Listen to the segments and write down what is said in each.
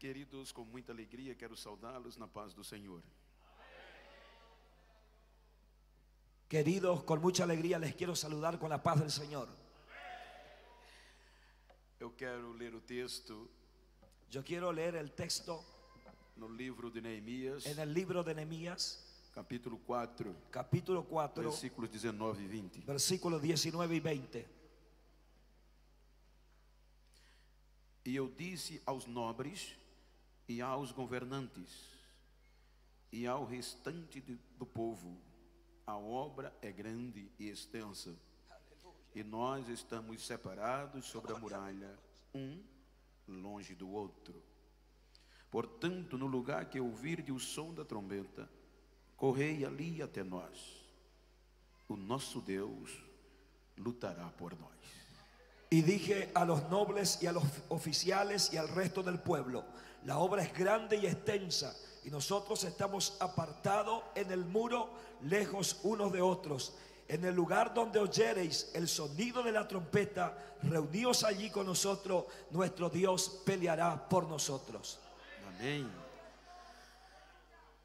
Queridos, com muita alegria quero saudá-los na paz do Senhor. Queridos, con mucha alegría les quiero saludar con la paz del Señor. Eu quero ler o texto Yo quiero leer el texto no livro de Neemias, en el libro de Nehemías, capítulo 4, capítulo 4, versículos 19 e 20. versículos 19 y 20. E eu disse aos nobres e aos governantes e ao restante do povo: a obra é grande e extensa, e nós estamos separados sobre a muralha, um longe do outro. Portanto, no lugar que ouvirde o som da trombeta, correi ali até nós. O nosso Deus lutará por nós. Y dije a los nobles y a los oficiales y al resto del pueblo: la obra es grande y extensa, y nosotros estamos apartados en el muro, lejos unos de otros. En el lugar donde oyereis el sonido de la trompeta, reuníos allí con nosotros, nuestro Dios peleará por nosotros. Amém.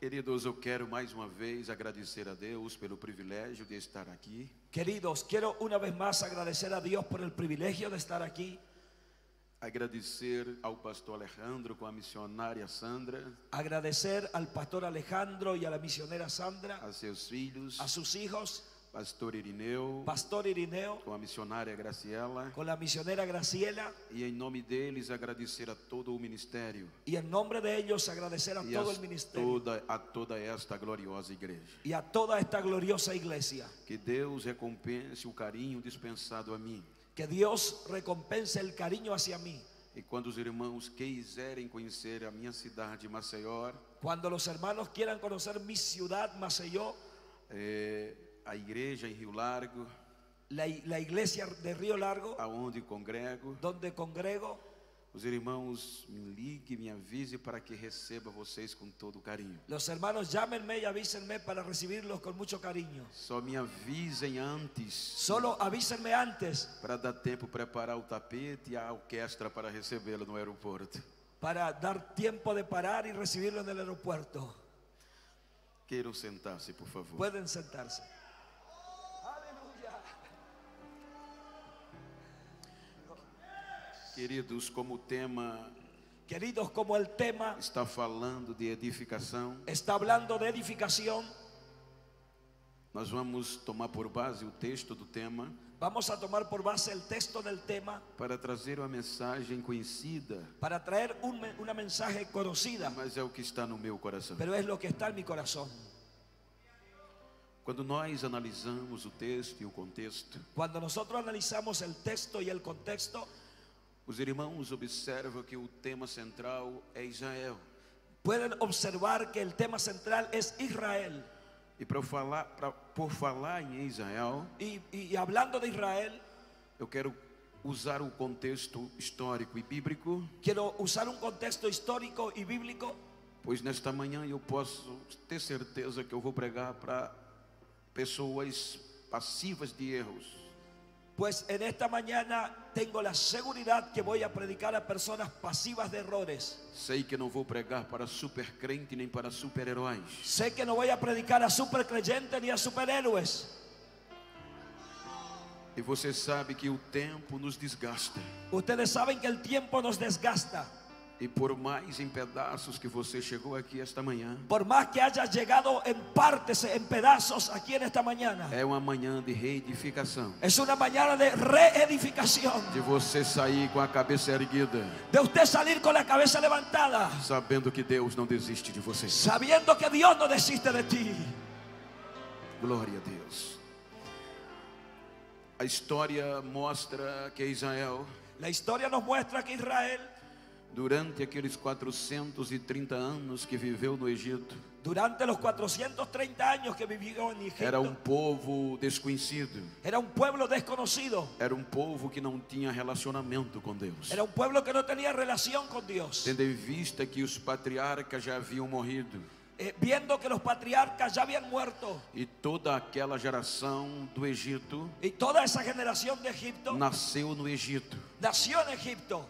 Queridos, eu quero mais uma vez agradecer a Deus pelo privilégio de estar aqui. Queridos, quiero una vez más agradecer a Dios por el privilegio de estar aquí. Agradecer ao pastor Alejandro com a missionária Sandra, Agradecer al pastor Alejandro y a la misionera Sandra, a seus filhos, a sus hijos, pastor Irineu, pastor Irineo, com a missionária Graciela, con la misionera Graciela, e em nome deles agradecer a todo o ministério y en nombre de ellos agradecer a e todo el ministerio a toda esta gloriosa igreja. y a toda esta gloriosa iglesia. Que Deus recompense o carinho dispensado a mim. Que Dios recompense el cariño hacia mí. E quando os irmãos quiserem conhecer a minha cidade, Maceió, Cuando los hermanos quieran conocer mi ciudad, Maceió, a igreja em Rio Largo, la iglesia de Río Largo, aonde congrego, donde congrego, os irmãos me liguem, me avise para que receba vocês com todo carinho. los hermanos llámenme y avísenme para recibirlos con mucho cariño. Só me avisem antes, Solo avísenme antes para dar tempo preparar o tapete e a orquestra para recebê-lo no aeroporto. para dar tiempo de parar y recibirlo en el aeropuerto. Queiram sentar-se, por favor. Pueden sentarse. Aleluya. Queridos, como o tema Queridos, como el tema está falando de edificação, está hablando de edificación, nós vamos tomar por base o texto do tema vamos a tomar por base el texto del tema para trazer uma mensagem conhecida, para traer una mensaje conocida, mas é o que está no meu coração. pero es lo que está en mi corazón. Quando nós analisamos o texto e o contexto, Cuando nosotros analizamos el texto y el contexto, os irmãos observam que o tema central é Israel. pueden observar que el tema central es Israel. E por falar em Israel, Y hablando de Israel, eu quero usar o contexto histórico e bíblico, quiero usar un contexto histórico y bíblico, pois nesta manhã eu posso ter certeza que eu vou pregar para pessoas passivas de erros. pues en esta mañana tengo la seguridad que voy a predicar a personas pasivas de errores. Sei que não vou pregar para super crente nem para super-heróis. Sé que no voy a predicar a supercreyentes ni a superhéroes. E você sabe que o tempo nos desgasta. Ustedes saben que el tiempo nos desgasta. E por mais em pedaços que você chegou aqui esta manhã, Por más que hayas llegado en partes, en pedazos aquí en esta mañana, é uma manhã de reedificação. es una mañana de reedificación. De você sair com a cabeça erguida, De usted salir con la cabeza levantada, sabendo que Deus não desiste de você. sabiendo que Dios no desiste de ti. Glória a Deus. A história mostra que Israel, La historia nos muestra que Israel, durante aqueles 430 anos que viveu no Egito, durante los 430 años que vivió en Egipto, era um povo desconhecido. era un pueblo desconocido. Era um povo que não tinha relacionamento com Deus. Era un pueblo que no tenía relación con Dios. Tendo em vista que os patriarcas já haviam morrido, Viendo que los patriarcas ya habían muerto e toda aquela geração do Egito y toda esa generación de Egipto nasceu no Egito. nació en Egipto.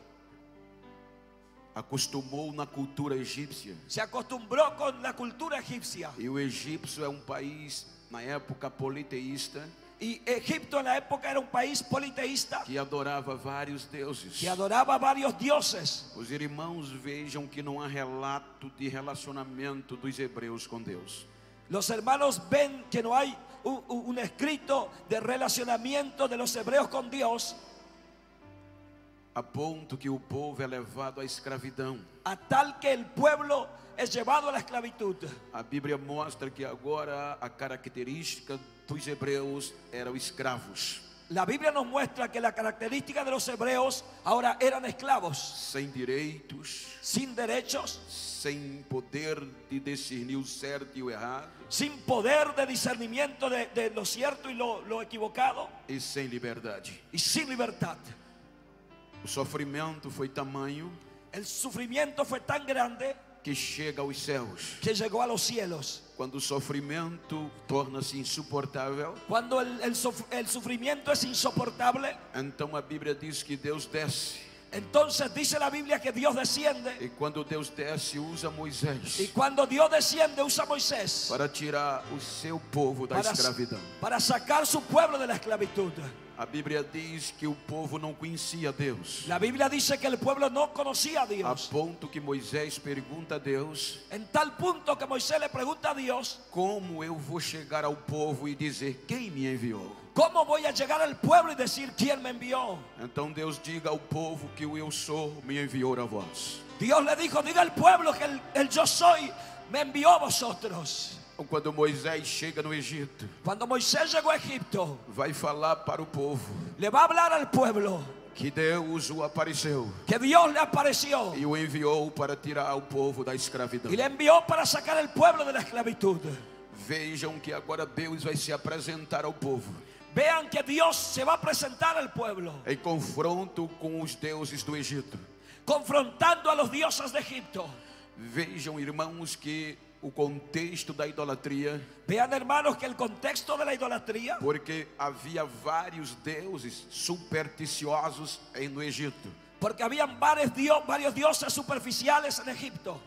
acostumou na cultura egípcia. se acostumbró con la cultura egipcia. E o egípcio é um país, na época, politeísta, Y Egipto en la época era un país politeísta que adorava vários deuses. que adoraba a varios dioses. Os irmãos vejam que não há relato de relacionamento dos hebreus com Deus. Los hermanos ven que no hay un escrito de relacionamiento de los hebreos con Dios, A ponto que o povo é levado à escravidão. a tal que el pueblo es llevado a la esclavitud. A Bíblia mostra que agora a característica dos hebreus eram escravos, La Biblia nos muestra que la característica de los hebreos ahora eran esclavos, sem direitos, sin derechos, sem poder de discernir o certo e o errado, sin poder de discernimiento de lo cierto y lo equivocado, e sem liberdade. y sin libertad. O sofrimento foi tamanho El sufrimiento fue tan grande que chega aos céus. que llegó a los cielos. Quando o sofrimento torna-se insuportável, Cuando el sufrimiento es insoportable, então a Bíblia diz que Deus desce. entonces dice la Biblia que Dios desciende. E quando Deus desce, usa Moisés Y cuando Dios desciende, usa a Moisés para tirar o seu povo da escravidão. para sacar su pueblo de la esclavitud. A Bíblia diz que o povo não conhecia Deus, La Biblia dice que el pueblo no conocía a a Dios. ponto que Moisés pergunta a Deus: En tal punto que Moisés le pregunta a Dios: como eu vou chegar ao povo e dizer quem me enviou? ¿cómo voy a llegar al pueblo y decir quién me envió? Então Deus diga ao povo que o eu sou me enviou a vós. Dios le dijo: diga al pueblo que el yo soy me envió a vosotros. Quando Moisés chega no Egito, Cuando Moisés llegó a Egipto, vai falar para o povo le va a hablar al pueblo que Deus o apareceu que Dios le apareció e o enviou para tirar o povo da escravidão. y le envió para sacar el pueblo de la esclavitud. Vejam que agora Deus vai se apresentar ao povo Vean que Dios se va a presentar al pueblo, em confronto com os deuses do Egito. confrontando a los dioses de Egipto. Vejam, irmãos, que o contexto da idolatria, Vean, hermanos, que el contexto de la idolatría, porque havia vários deuses supersticiosos no Egito. porque habían varios dioses superficiales en Egipto.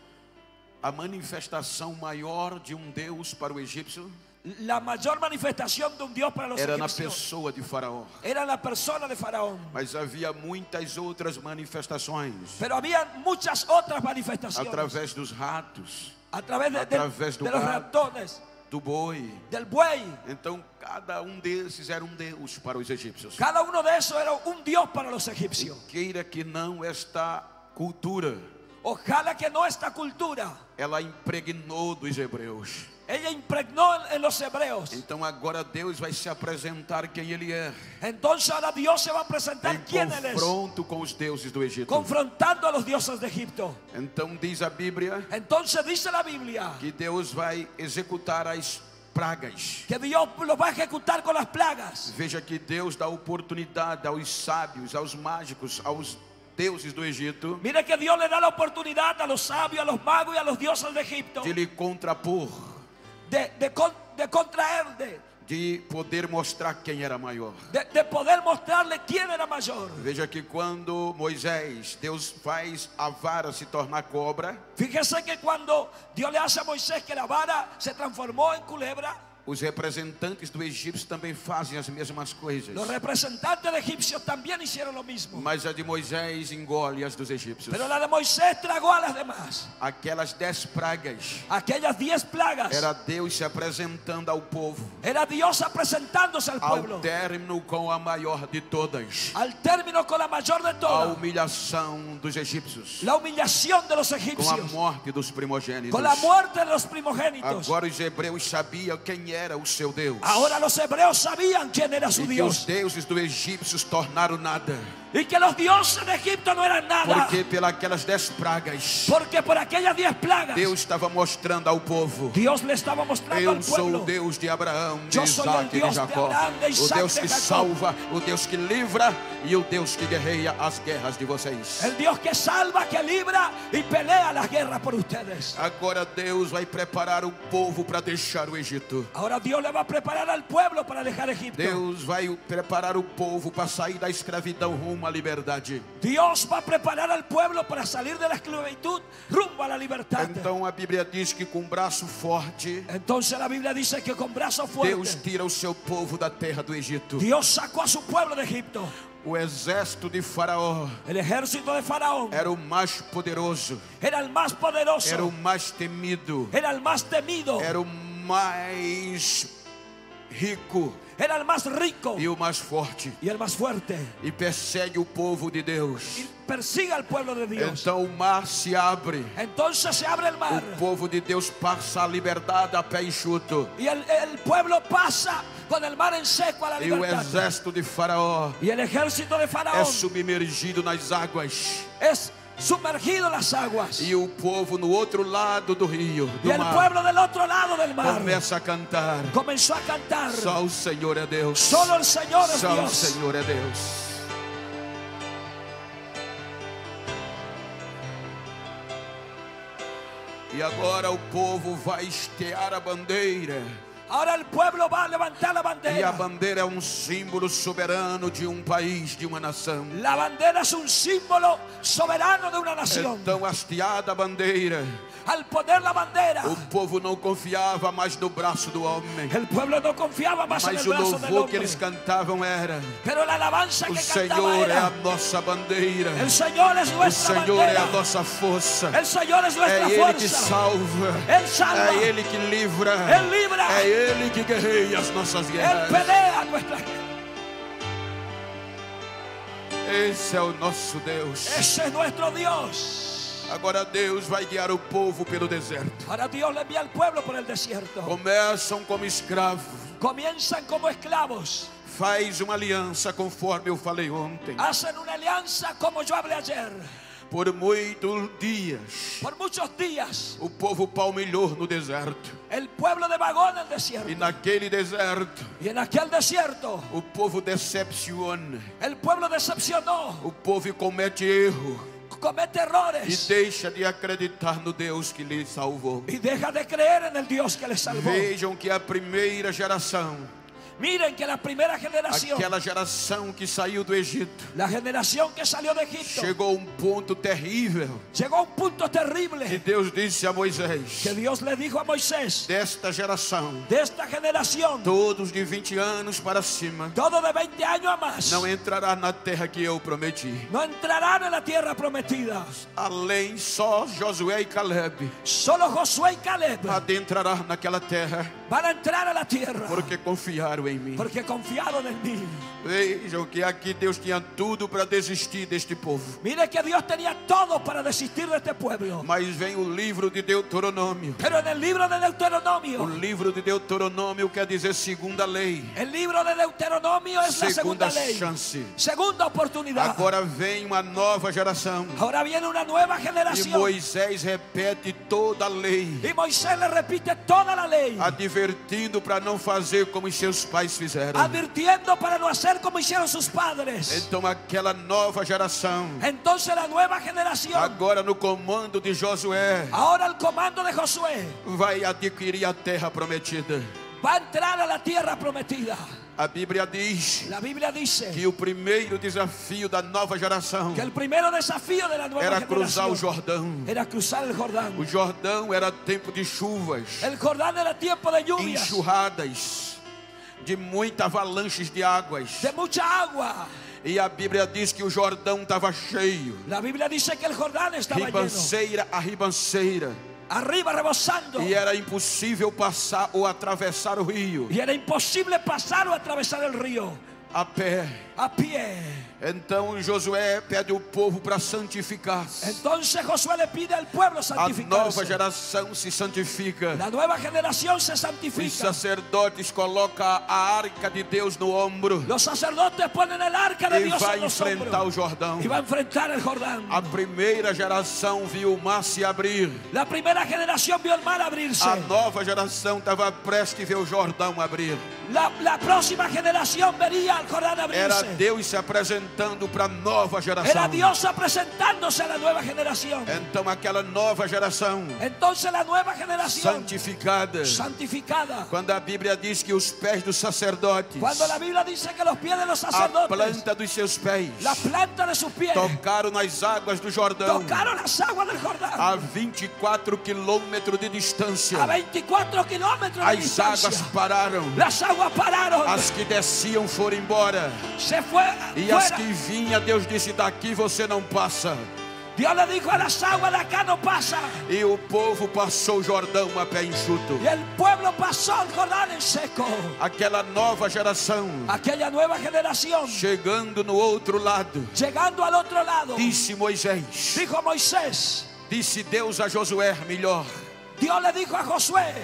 A manifestação maior de um Deus para o egípcio La mayor manifestación de un Dios para los era na egipcios pessoa de Faraó. era la persona de Faraón. Mas havia muitas outras manifestações, Pero había muchas otras manifestaciones através dos ratos, a través através do de los gado, ratones, do boi. del buey. Então cada um desses era um Deus para os egípcios. Cada uno de esos era un Dios para los egipcios. Queira que não, esta cultura, Ojalá que no esta cultura, ela impregnou dos hebreus. ella impregnó en los hebreos. Então agora Deus vai se apresentar quem Ele é, Entonces ahora Dios se va a presentar em quién Él es, confronto com os deuses do Egito. confrontando a los dioses de Egipto. Então diz a Bíblia Entonces dice la Biblia que Deus vai executar as pragas. que Dios lo va a ejecutar con las plagas. Veja que Deus dá oportunidade aos sábios, aos mágicos, aos deuses do Egito, Mire que Dios le da la oportunidad a los sabios, a los magos y a los dioses de Egipto de lhe contrapor, de contraerle, de poder mostrar quem era maior. de poder mostrarle quién era mayor. Veja que quando Moisés, Deus faz a vara se tornar cobra, Fíjese que cuando Dios le hace a Moisés que la vara se transformó en culebra, os representantes do egípcio também fazem as mesmas coisas. los representantes de egipcios también hicieron lo mismo. Mas a de Moisés engole as dos egípcios. Pero la de Moisés tragó a las demás. Aquelas 10 pragas Aquellas 10 plagas era Deus se apresentando ao povo, era Dios presentándose al pueblo. ao término com a maior de todas, Al término con la mayor de a todas, humilhação dos egípcios, la humillación de los com a egipcios, morte dos primogênitos. con la muerte de los primogénitos. Agora os hebreus sabiam quem era o seu Deus, Ahora los hebreos sabían quién era su e que os Dios deuses do egípcio se tornaram nada, y que los dioses de Egipto no eran nada, porque pelas 10 pragas porque por aquellas 10 plagas Deus estava mostrando ao povo: Dios le estaba mostrando eu al sou o pueblo: Deus de Abraão, de Eu sou o Isaac e de Deus de Jacó, Abraão, de o Isaac Deus e que de Jacó. salva, o Deus que livra e o Deus que guerreia as guerras de vocês. el Dios que salva, que libra y pelea las guerras por ustedes. Agora Deus vai preparar o povo para deixar o Egito. Ahora Dios le va a preparar al pueblo para dejar Egipto. Deus vai preparar o povo para sair da escravidão rumo rumo à liberdade. Dios va a preparar al pueblo para salir de la esclavitud rumbo a la libertad. Então a Bíblia diz que com braço forte, Entonces la Biblia dice que con brazo Deus fuerte tira o seu povo da terra do Egito. Dios sacó a su pueblo de Egipto. O exército de Faraó El ejército de Faraón era o mais poderoso, era el más poderoso, era o mais temido, era el más temido, era o mais rico era el más rico e o mais forte. y el más fuerte. E persegue o povo de Deus. Y persigue al pueblo de Dios. Então o mar se abre. Entonces se abre el mar. O povo de Deus passa a liberdade a pé enxuto. Y el pueblo pasa con el mar en seco a la E o libertad. exército de Faraó Y el ejército de é Faraón submergido nas águas. es sumergido en las aguas. E o povo no outro lado do rio, Y do el mar, pueblo del otro lado del mar começa a cantar: comenzó a cantar. só o Senhor é Deus. Solo el Señor es Só o Dios. Senhor é Deus. E agora o povo vai estear a bandeira. Ahora el pueblo va a levantar la E a bandera. bandeira é um símbolo soberano de um país, de uma nação. La bandera es un símbolo soberano de una nación. Então, hasteada a bandeira, Al poner la bandera, o povo não confiava mais no braço do homem, el pueblo no confiaba más en mas el o brazo del louvor que hombre. eles cantavam era: Pero la alabanza o que cantaba Senhor é a era: nossa bandeira, el Señor es o nuestra Senhor é bandera. a nossa força, El Señor es nuestra é Ele que fuerza. salva, Él salva. é Ele que livra, Él libra. é Ele que guerreia as nossas Él guerras. pelea nuestra guerra. Esse é o nosso Deus. Ese es nuestro Dios. Agora Deus vai guiar o povo pelo deserto. Ahora Dios le envía al pueblo por el desierto. Começam como escravos. Comienzan como esclavos. Faz uma aliança conforme eu falei ontem. Hacen una alianza como yo hablé ayer. Por muitos dias, Por muchos días o povo palmilhou no deserto. el pueblo devagó en el desierto. E naquele deserto, Y en aquel desierto o povo decepciona. el pueblo decepcionó, O povo comete erro comete e errores deixa de acreditar no Deus que lhe salvou. y deja de creer en el Dios que les salvó. Vejam que a primeira geração, Miren que la primera generación, aquela geração que saiu do Egito, la generación que salió de Egipto, chegou a um ponto terrível llegó a un punto que terrible Deus disse a Moisés: que Dios le dijo a Moisés: desta geração, de esta generación, todos de 20 anos para cima, todo de 20 años a más, não entrará na terra que eu prometi. no entrarán en la tierra prometida. Além, só Josué e Caleb Solo Josué y Caleb adentrará naquela terra, van a entrar a la tierra porque confiaram em mim. porque confiaron en mí. Vejam que aqui Deus tinha tudo para desistir deste povo. Mire que Dios tenía todo para desistir de este pueblo. Mas vem o livro de Deuteronômio. Pero en el libro de O Deuteronomio, livro de Deuteronômio quer dizer segunda lei, el libro de Deuteronomio es la segunda ley, chance. segunda oportunidad. Agora vem uma nova geração. Ahora viene una nueva E generación Moisés repete toda a lei, y Moisés le repite toda la ley, advertindo para não fazer como os seus pais fizeram. advirtiendo para no hacer como hicieron sus padres. Então aquela nova geração, Entonces la nueva generación, agora no comando de Josué, ahora al comando de Josué, vai adquirir a terra prometida. va a entrar a la tierra prometida. A Bíblia diz La Biblia dice que o primeiro desafio da nova geração que el primer desafío de la nueva era cruzar o generación Jordão. era cruzar el Jordán. O Jordão era tempo de chuvas, El Jordán era tiempo de lluvias, enxurradas, de muitas avalanches de águas. de mucha agua. E a Bíblia diz que o Jordão estava cheio, La Biblia dice que el Jordán estaba lleno, ribanceira a ribanceira, arriba rebosando, e era impossível passar ou atravessar o rio y era imposible pasar o atravesar el río a pé. a pie. Então Josué pede o povo para santificar-se. Entonces Josué le pide al pueblo A nova santificarse. geração se santifica. La nueva generación se Os santifica. sacerdotes colocam a arca de Deus no ombro Los sacerdotes ponen el arca de e Dios vai en los enfrentar o hombros Jordão. y va a enfrentar el Jordán. A primeira geração viu o mar se abrir. La primera generación vio el mar abrirse. A nova geração estava prestes a ver o Jordão abrir. La próxima generación vería al Jordán abrirse. Era Era Deus se apresentando para a nova geração. Era Dios presentándose a la nueva generación. Então aquela nova geração Entonces la nueva generación santificada, santificada. quando a Bíblia diz que os pés dos sacerdotes, Cuando la Biblia dice que los pies de los a sacerdotes, planta dos seus pés, la planta de sus pies, tocaram nas águas do Jordão, tocaron las aguas del Jordán. a 24 quilômetros de distância. A 24 kilómetros de As distancia. águas pararam, Las aguas pararon. as que desciam foram embora, Se fue e as fuera. que vinham, Deus disse: daqui você não passa. Dios le dijo a las aguas de acá no pasa. E o povo passou o Jordão a pé enxuto. Y el pueblo pasó el Jordán en seco. Aquela nova geração Aquella nueva generación, chegando no outro lado, llegando al otro lado, disse Moisés, dijo Moisés, disse Deus a Josué, melhor, Dios le dijo a Josué,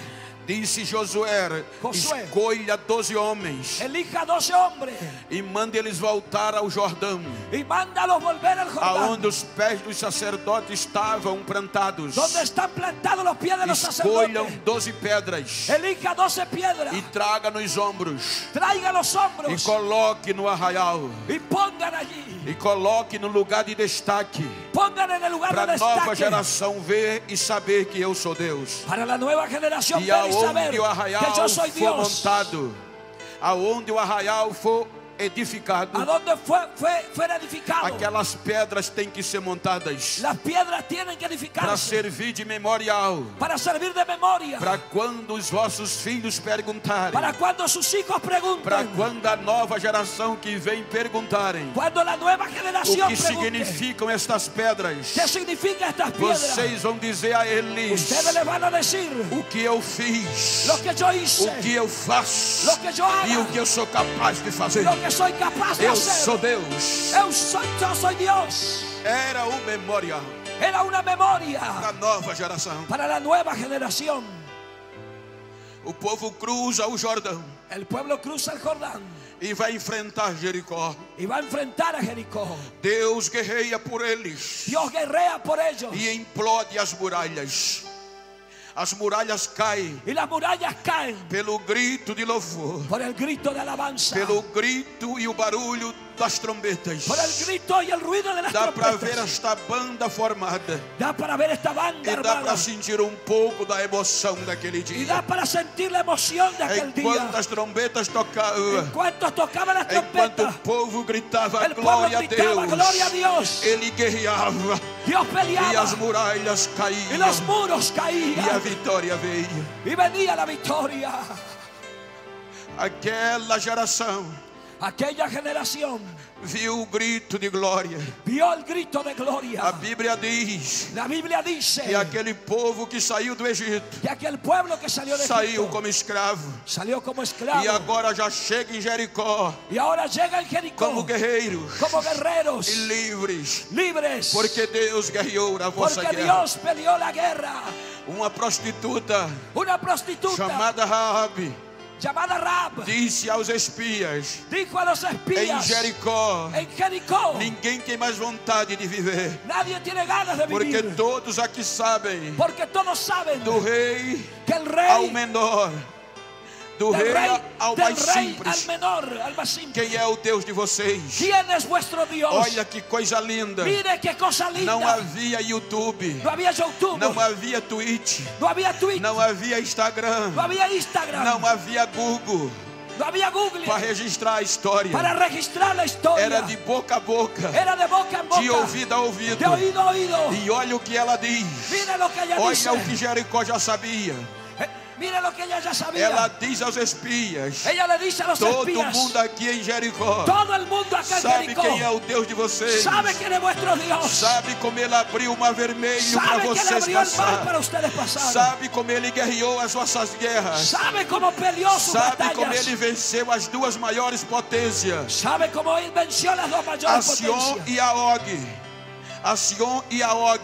disse Josué, Josué, escolha 12 homens elija 12 hombres e mande eles voltar ao Jordão, y mándalos volver al Jordán, aonde os pés dos sacerdotes estavam plantados. donde están plantados los pies de los Escolham sacerdotes. 12 pedras Elija 12 piedras, e traga nos ombros traiga los e hombros coloque no arraial y pongan allí, e coloque no lugar de destaque, pongan en el lugar para de a nova destaque, geração ver e saber que eu sou Deus. para la nueva generación E ver y saber aonde o arraial que yo soy for Dios. montado, aonde o arraial for edificado, A donde fuera edificado, aquelas pedras têm que ser montadas las piedras tienen que para edificarse servir de memorial, para servir de memoria, para quando os vossos filhos perguntarem, para cuando sus hijos para pregunten, quando a nova geração que vem perguntarem cuando la nueva o generación que pregunte significam estas pedras, qué significa estas piedras, vocês vão dizer a eles ustedes le van a decir o que eu fiz, lo que yo hice, o que eu faço lo que yo hago, e o que eu sou capaz de fazer. lo que soy capaz de Eu hacer. sou Deus. Yo soy Dios. Era o memorial Era una memoria da nova geração. para la nueva generación. O povo cruza o Jordão El pueblo cruza el Jordán e vai enfrentar Jericó. y va a enfrentar a Jericó. Deus guerreia por eles Dios guerrea por ellos e implode as muralhas. As muralhas caem y las murallas caen pelo grito de louvor, por el grito de alabanza, pelo grito e o barulho das trombetas. por el grito y el ruido de las Dá para ver trompetas. esta banda formada Da para ver esta banda e dá armada para sentir um pouco da emoção daquele y dia. da para sentir la emoción de aquel Enquanto día. as trombetas tocavam, En cuanto tocaban las enquanto o trompetas, povo gritava el pueblo glória a gritaba gloria a Deus, Dios. ele guerreava Dios e peleaba as muralhas y caíam los muros e a caían vitória veio. y venía la victoria. Aquela geração Aquella generación viu o grito de glória. vio el grito de A gloria. Bíblia diz La Biblia dice que aquele povo que saiu do Egito que aquel pueblo que salió de saiu Egipto como escravo salió como esclavo e agora já chega em Jericó y ahora llega en Jericó como guerreiros como guerreros e livres, libres, porque Deus guerreou a vossa porque guerra. Dios peleó la guerra. Uma prostituta Una prostituta chamada Raabe llamada Rahab disse aos espias dijo a los em espías Jericó: en Jericó, ninguém tem mais vontade de viver, nadie tiene ganas de porque vivir, todos aqui sabem, porque todos saben do rei que el ao rey, menor, do del rei rey, ao del mais rey al simples, menor, al más simple. quem é o Deus de vocês? ¿Quién es vuestro Dios? Olha que coisa linda. Mire qué cosa linda. Não havia YouTube, No había YouTube, não havia Twitch, no había Twitter, não havia Instagram, no había Instagram, não havia Google no había Google para registrar a história. para registrar la historia. Era de boca a boca, Era de boca en boca, de ouvido a ouvido. de oído a oído. E olha o que ela diz. Mire lo que ella dice. Olha o que Jericó já sabia. Mire lo que ella ya sabía. Ela diz aos espias: Ella le dice a los todo espías, mundo aqui em Jericó todo el mundo acá en sabe Jericó quem é o Deus de vocês. sabe quién es vuestro Dios. Sabe como ele abriu o mar vermelho para Sabe que le vocês abrió el mar para passar. ustedes pasar. Sabe como ele guerreou as vossas guerras. Sabe cómo peleó sus Sabe como batallas. ele venceu as duas maiores potências, Sabe cómo él venció las dos a mayores Sion potencias. e a Og. A Sion e a Og,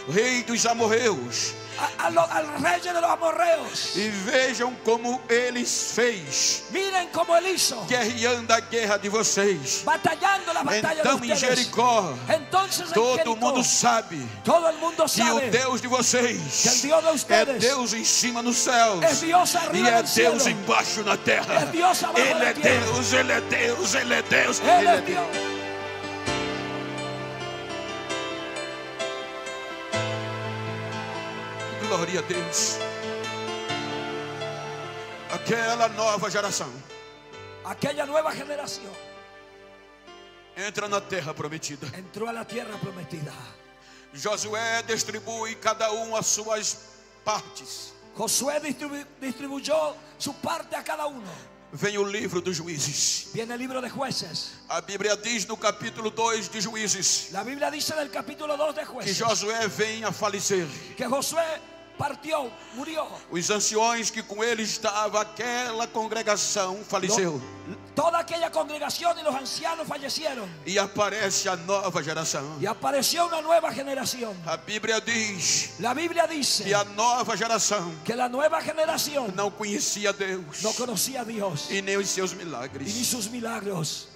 rei dos amorreus, al rey de los amorreos. E vejam como eles fez, Miren cómo él hizo, guerreando a guerra de vocês. batallando la batalla Então de em ustedes. Jericó, Entonces en todo Jericó, mundo sabe todo el mundo que o sabe Deus de que el vocês Dios de é ustedes Deus em cima nos céus es Dios e arriba é del cielo. Deus embaixo na terra. Es Dios abajo Ele de la é tierra. Deus, Ele é Deus, Ele é Deus, Él Ele é es Deus. Dios. Glória a Deus. Aquela nova geração Aquella nueva generación entra na terra prometida. entró a la tierra prometida. Josué distribui cada as suas partes. Josué distribuyó su parte a cada uno. Vem o livro dos Juízes. Viene el libro de Jueces. A Bíblia diz no capítulo 2 de Juízes La Biblia dice en el capítulo 2 de que Jueces Josué vem a falecer. que Josué partió, murió. Os anciões que com ele estava, aquela congregação faleceu. Toda aquella congregación y los ancianos fallecieron. E aparece a nova geração. Y apareció una nueva generación. A Bíblia diz La Biblia dice que a nova geração que la nueva generación não conhecia Deus no conocía a Dios e nem os seus y ni milagres. sus milagros.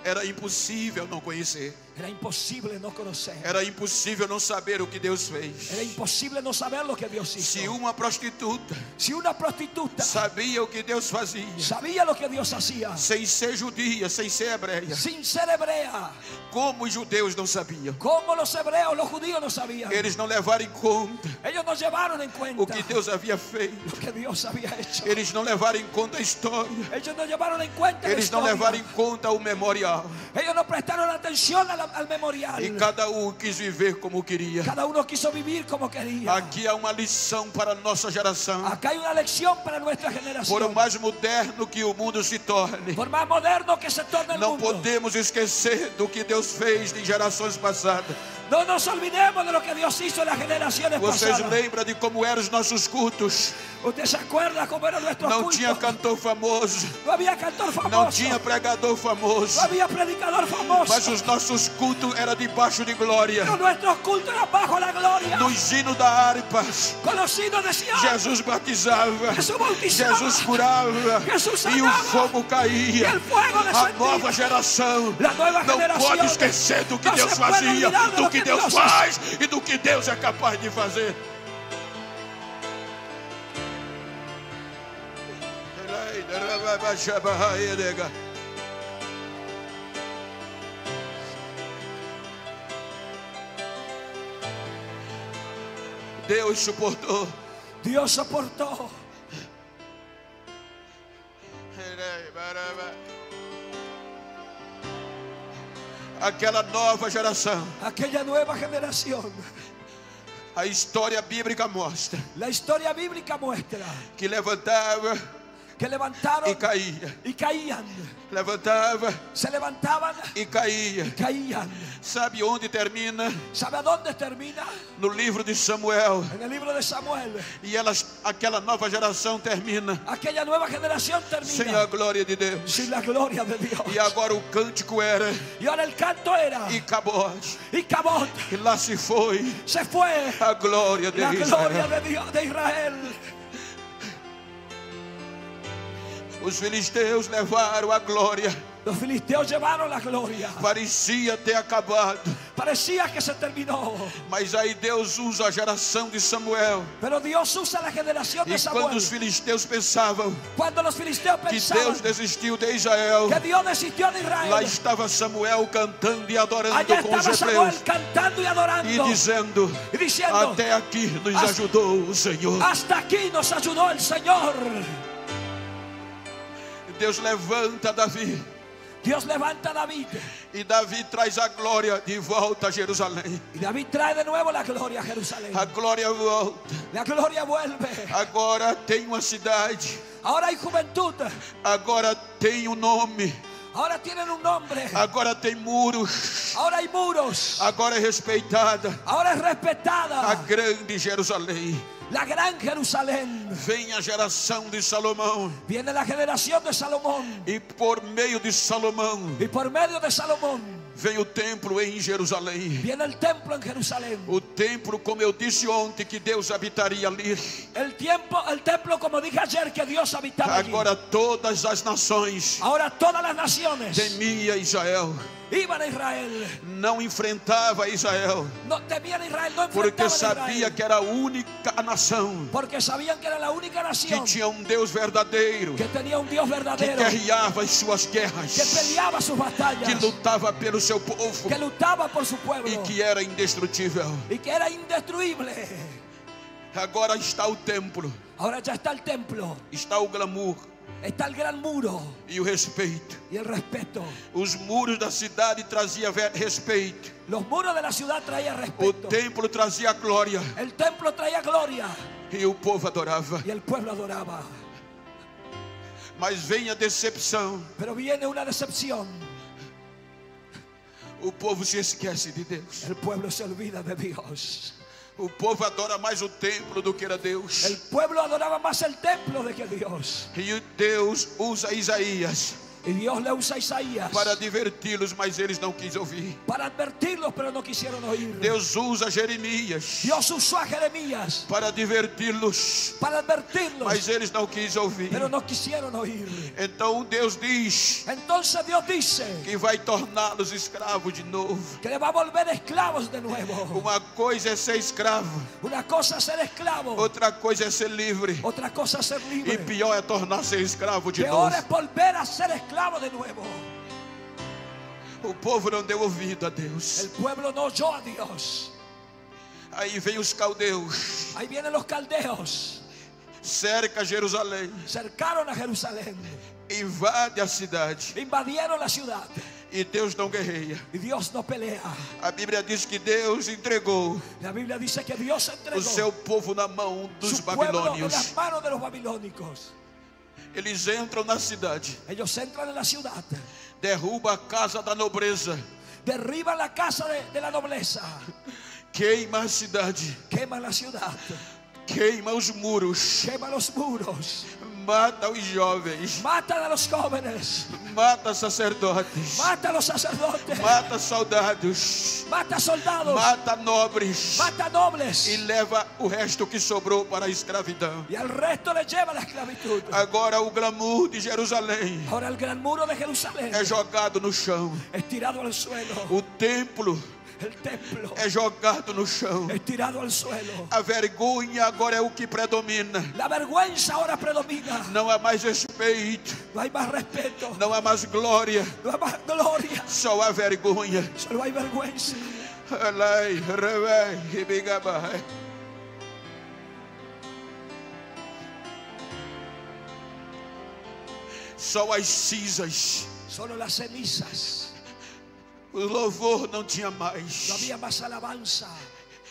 Era impossível não conhecer. Era imposible no conocer. Era impossível não saber o que Deus Era fez. imposible no saber lo que Dios Se hizo. uma prostituta Si una prostituta sabia o que Deus fazia, sabía lo que Dios hacía, sem ser judia, sem ser hebreia, sin ser hebrea, como os judeus não sabiam, como los hebreos, los judíos no sabían. eles não levaram em conta Ellos no llevaron en o cuenta que Deus havia feito. lo que Dios había hecho. Eles não levaram em conta a história. Ellos no llevaron en cuenta la Eles não historia. levaram em conta o memorial. Ellos no prestaron atención al memorial. E cada quis viver como queria. Cada uno quiso vivir como quería. Aqui há uma lição para a nossa geração. Acá hay una lección para nuestra Por generación. mais moderno que o mundo se torne, Por más moderno que se torne el não mundo, podemos esquecer do que Deus fez em gerações passadas. no nos olvidemos de lo que Dios hizo en las generaciones Vocês pasadas. lembram de como eram os nossos cultos? ¿Usted se acuerda cómo eran nuestros Não cultos? tinha cantor famoso, No había cantor famoso. não tinha pregador famoso, No había predicador famoso. mas os nossos cultos eram debaixo de glória. Pero nuestros cultos eran bajo la gloria. Nos hinos da harpa, Con los hinos decían, Jesus batizava, Jesús bautizaba, Jesus curava Jesus e o sanava, fogo caía. e o fogo A descendia. nova geração La nueva não generación pode esquecer do que no Deus se puede fazia, olvidar de do lo que que Deus Dios faz e do que Deus é capaz de fazer. Deus suportou. Dios soportó. Aquela nova geração. Aquella nueva generación. A história bíblica mostra La historia bíblica muestra que levantava que levantaron e caía. y caían. Levantava Se levantaban e caía. y caían. Sabe onde termina? ¿Sabe a dónde termina? No livro de Samuel. En el libro de Samuel. E aquela nova geração termina Aquella nueva generación sem a termina glória de Deus. sin la gloria de Dios. E agora o cântico era Y ahora el canto era e acabou. y Cabot E lá se foi se fue a glória de la gloria Israel. de Dios de Israel. Os filisteus levaram a glória. Los filisteos llevaron la gloria. Parecia ter acabado. Parecía que se terminó. Mas aí Deus usa a geração de Samuel. Pero Dios usa la generación de E quando Samuel. os filisteus pensavam Cuando los filisteos que pensaban Deus desistiu de Israel, que Dios desistió de lá Israel, estava Samuel cantando e adorando allá com os estaba Samuel hebreus cantando y adorando e dizendo: y diciendo: até aqui nos ajudou o Senhor. hasta aquí nos ayudó el Señor. Deus levanta Davi Dios levanta a David e Davi traz a glória de volta a Jerusalém. y David trae de nuevo la gloria a Jerusalén. A glória volta. La gloria vuelve. Agora tem uma cidade. Ahora hay juventud. Agora tem um nome. Ahora tienen un nombre. Agora tem muros. Ahora hay muros. Agora é respeitada Ahora es a respetada grande Jerusalém. la gran Jerusalén. Vem a geração de Salomão. Viene la generación de Salomón. E por meio de Salomão, Y por medio de Salomón Vem o templo em Jerusalém. Viene el templo en Jerusalén. O templo, como eu disse ontem, que Deus habitaria ali. El templo, como dije ayer, que Dios habitaba allí. Agora todas as nações Ahora todas las naciones temia Israel. iban a Israel. Não enfrentava Israel, No temían a Israel, no porque enfrentaban a sabia Israel. que era a única nação Porque sabían que era la única que nación tinha Deus verdadeiro, que tenía un Dios que verdadero, guerreava as suas guerras, que peleaba sus batallas, que lutava pelo seu povo que luchaba por su pueblo e que era indestrutível. y que era indestruible. Agora está o templo, Ahora ya está el templo, está o glamour está el gran muro e o respeito. y el respeto. Os muros da cidade traziam respeito, Los muros de la ciudad traían o respeto, templo trazia glória el templo traía gloria e o povo adorava. y el pueblo adoraba. Mas vem a decepção, Pero viene una decepción. o povo se esquece de Deus. El pueblo se olvida de Dios. O povo adora mais o templo do que era Deus. El pueblo adoraba más el templo de que Dios. E Deus usa Isaías Y Dios le usa a Isaías para adverti-los, mas eles não quis ouvir. para advertirlos, pero no quisieron oír. Deus usa Jeremias Dios usó a Jeremías para adverti-los, para advertirlos, mas eles não quis ouvir. pero no quisieron oír. Então Deus diz Entonces Dios dice que vai torná-los escravos de novo. que le va a volver esclavos de nuevo. Uma coisa é ser escravo, Una cosa es ser esclavo, outra coisa é ser livre, otra cosa es ser e libre. pior é tornar-se escravo de Peor novo. es volver a ser esclavo de nuevo. O povo não deu ouvido a Deus. El pueblo no oyó a Dios. Aí vem os caldeus, Ahí vienen los caldeos, cerca Jerusalém, cercaron a Jerusalén, invade a cidade, invadieron la ciudad e Deus não guerreia. y Dios no pelea. A Bíblia diz que Deus entregou La Biblia dice que Dios entregó o seu povo na mão dos su pueblo en babilônios. las manos de los babilónicos. Eles entram na cidade, Ellos entran en la ciudad, derruba a casa da nobreza, derriban la casa de la nobleza, queima a cidade, queman la ciudad, queima os muros, queman los muros, mata os jovens, matan a los jóvenes, mata sacerdotes, mata a los sacerdotes, mata soldados, mata soldados, mata nobres mata nobles e leva o resto que sobrou para a escravidão. y al resto le lleva la esclavitud. Agora o glamour de Jerusalém Ahora el gran muro de Jerusalén é jogado no chão, es tirado al suelo, o templo el templo é jogado no chão. es tirado al suelo. A vergonha agora é o que predomina. La vergüenza ahora predomina. Não há mais respeito, No hay más respeto, não há mais glória, no hay más gloria, só há vergonha. solo hay vergüenza. Alai, revai, ribigabai. Só as cinzas. Solo las cenizas. O louvor não tinha No mais. había más alabanza.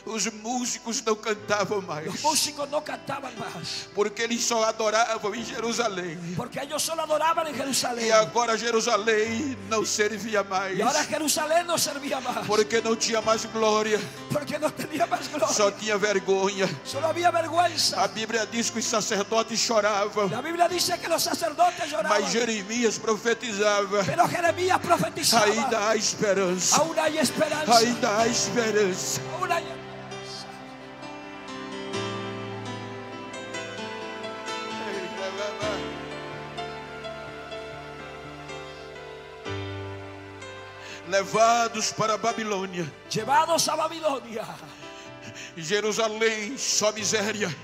Os músicos não cantavam mais, Los músicos no cantaban más, porque eles só adoravam em Jerusalém. porque ellos solo adoraban en E Jerusalén. agora Jerusalém não servia mais, Y ahora Jerusalén no servía más, porque não tinha mais glória, porque no tenía más só gloria. tinha vergonha. Solo había A vergüenza. Bíblia diz que os sacerdotes choravam, La Biblia dice que los sacerdotes lloraban, mas Jeremias profetizava: pero Jeremías profetizaba. ainda há esperança, Aún hay esperança. ainda há esperança. Aún hay esperança. Levados para a Babilônia, Llevados a Babilonia. Jerusalém só miséria,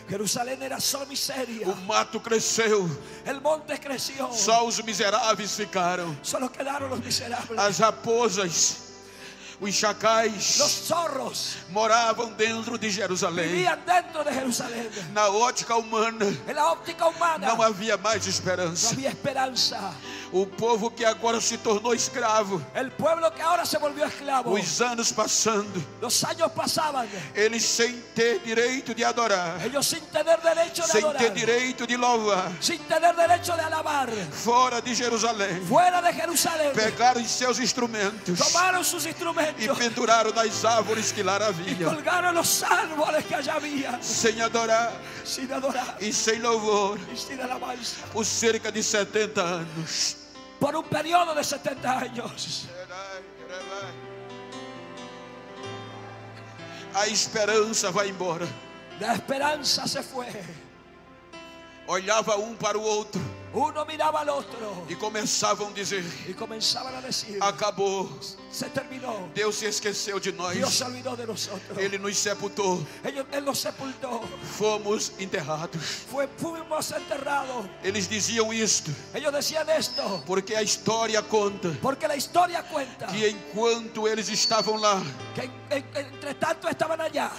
Jerusalén era solo miseria. o mato cresceu, El monte creció. só os miseráveis ficaram. Solo quedaron los miserables. As raposas, os chacais Los zorros moravam dentro de Jerusalém. vivían dentro de Jerusalén. Na ótica humana En la óptica humana não havia mais no esperança. había esperanza. O povo que agora se tornou escravo, El pueblo que ahora se volvió esclavo. os anos passando, Los años pasaban. eles sem ter direito de adorar, Ellos sin tener derecho de sem adorar. ter direito de louvar, Sin tener derecho de alabar. fora de Jerusalém, Fuera de Jerusalén. pegaram os seus instrumentos Tomaron sus e instrumentos. penduraram nas árvores que lá Y haviam, colgaron los árboles que allá había. sem adorar Sin adorar. e sem louvor, Y sin alabanza. por cerca de 70 anos. Por un periodo de 70 años. a esperança vai embora. La esperanza se fue. Olhava um para o outro Uno miraba al otro e começavam a dizer: y comenzaban a decir: acabou, se terminó. Deus se esqueceu de nós, Dios se olvidó de nosotros. Ele nos sepultou, Él nos sepultó. fomos enterrados. Fuimos enterrados. Eles diziam isto Ellos decían esto porque a história conta porque la historia cuenta que enquanto eles estavam lá, que entre tanto estaban allá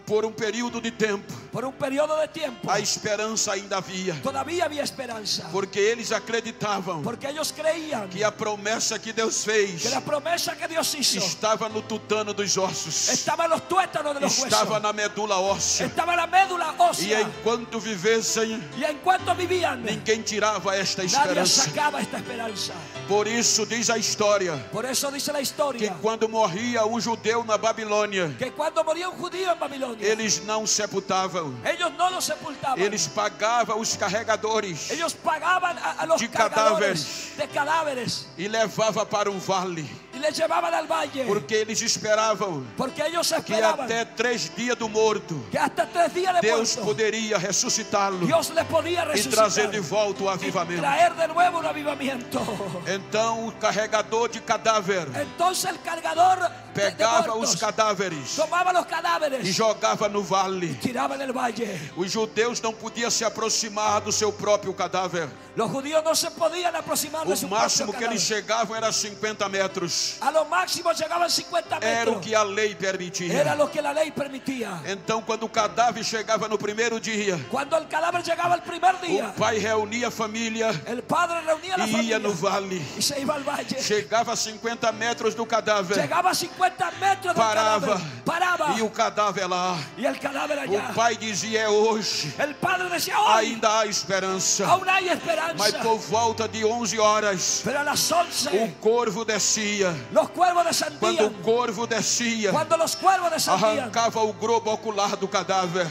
por um período de tempo, por un periodo de tiempo. a esperança ainda havia, Todavía había esperanza, porque eles acreditavam porque ellos creían que a promessa que Deus fez que la promesa que Dios hizo estava no tutano dos ossos, estaba en los tuétanos de los estava huesos, na medula óssea, estaba en la médula e ósea. enquanto vivessem, Y en cuanto vivían, ninguém tirava esta nadie esperança. sacaba esta esperanza. Por isso diz a história Por eso dice la que historia quando morria um judeu na Babilônia, que cuando moría un judío en Babilonia, eles não sepultavam, ellos no lo sepultaban. eles pagavam os carregadores Ellos pagaban a los de cargadores de cadáveres e levavam para um vale, y les llevaban al valle, porque eles esperavam porque ellos que esperaban até 3 dias do morto que hasta 3 días de Deus muerto poderia ressuscitá-lo Dios le podía e trazer de resucitar volta o y avivamento. traer de nuevo un avivamiento. Então o carregador de cadáver Entonces el cargador de pegava os muertos cadáveres tomaba los e cadáveres jogava no vale. y tiraba en el valle. Os judeus não podiam se aproximar do seu próprio cadáver. Los judíos no se podían aproximar de O su máximo propio que eles cadáver. chegavam era 50 metros. A lo máximo llegaban 50 Era o metros. que a lei permitia. Era lo que la ley permitía. Então, quando o cadáver chegava no primeiro dia, Cuando el cadáver llegaba el primer o día, pai reunia a família el padre reunía a la e ia familia no vale. y se iba al valle. Chegava a 50 metros do cadáver, Llegaba a 50 metros del parava cadáver. Paraba. e o cadáver lá. Y el cadáver allá. O pai dizia: é hoje, El padre decía: hoy ainda há esperança. aún hay Mas esperanza. por volta de 11 horas, Pero a las 11 o corvo descia. los cuervos Quando o descendían. corvo descia, Cuando los cuervos descendían, arrancava o globo ocular do cadáver,